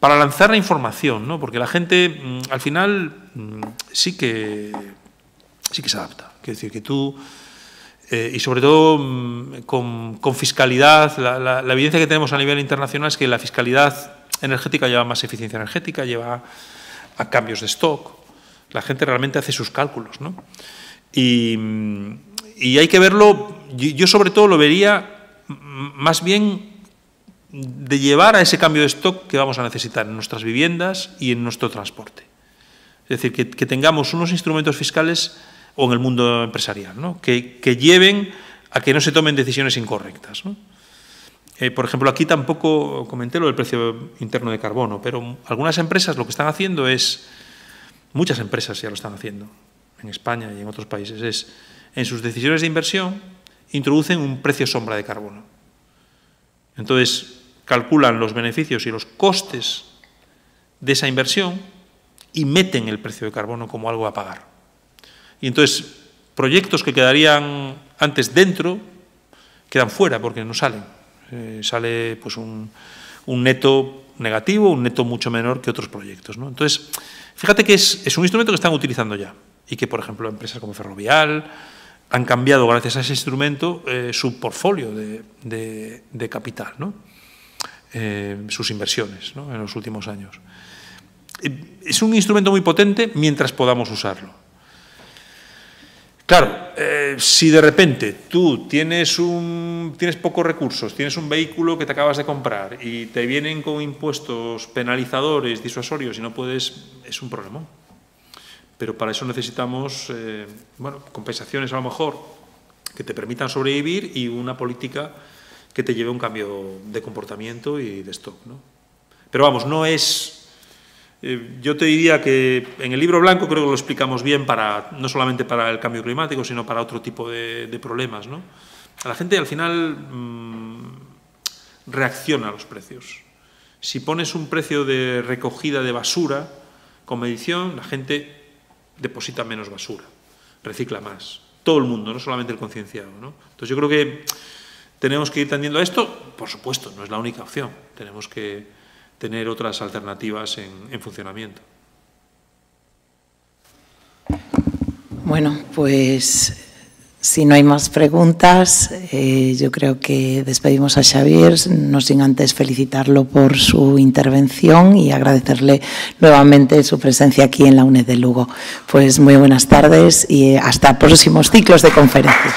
lanzar la información, ¿no? Porque la gente, al final, sí que se adapta. Quiero decir que tú, y sobre todo con fiscalidad, la evidencia que tenemos a nivel internacional es que la fiscalidad energética lleva más eficiencia energética, lleva a cambios de stock. La gente realmente hace sus cálculos, ¿no? Y hay que verlo, yo sobre todo lo vería más bien de llevar a ese cambio de stock que vamos a necesitar en nuestras viviendas y en nuestro transporte. Es decir, que tengamos unos instrumentos fiscales o en el mundo empresarial, ¿no? que lleven a que no se tomen decisiones incorrectas, ¿no? Por ejemplo, aquí tampoco comenté lo del precio interno de carbono, pero algunas empresas lo que están haciendo es, muchas empresas ya lo están haciendo, en España y en otros países, es en sus decisiones de inversión introducen un precio sombra de carbono. Entonces, calculan los beneficios y los costes de esa inversión y meten el precio de carbono como algo a pagar. Y entonces, proyectos que quedarían antes dentro, quedan fuera porque no salen. Sale pues un neto negativo, un neto mucho menor que otros proyectos, ¿no? Entonces, fíjate que es un instrumento que están utilizando ya y que, por ejemplo, empresas como Ferrovial han cambiado, gracias a ese instrumento, su portfolio de capital, ¿no? Sus inversiones, ¿no?, en los últimos años. Es un instrumento muy potente mientras podamos usarlo. Claro, si de repente tú tienes pocos recursos, tienes un vehículo que te acabas de comprar y te vienen con impuestos penalizadores, disuasorios y no puedes, es un problema. Pero para eso necesitamos compensaciones a lo mejor que te permitan sobrevivir y una política que te lleve a un cambio de comportamiento y de stock, ¿no? Pero vamos, no es... yo te diría que en el libro blanco creo que lo explicamos bien no solamente para el cambio climático, sino para otro tipo de problemas, ¿no? La gente al final reacciona a los precios. Si pones un precio de recogida de basura con medición, la gente deposita menos basura, recicla más. Todo el mundo, no solamente el concienciado, ¿no? Entonces yo creo que tenemos que ir tendiendo a esto. Por supuesto, no es la única opción. Tenemos que tener otras alternativas en funcionamiento. Bueno, pues si no hay más preguntas, yo creo que despedimos a Xavier, no sin antes felicitarlo por su intervención y agradecerle nuevamente su presencia aquí en la UNED de Lugo. Pues muy buenas tardes y hasta próximos ciclos de conferencias.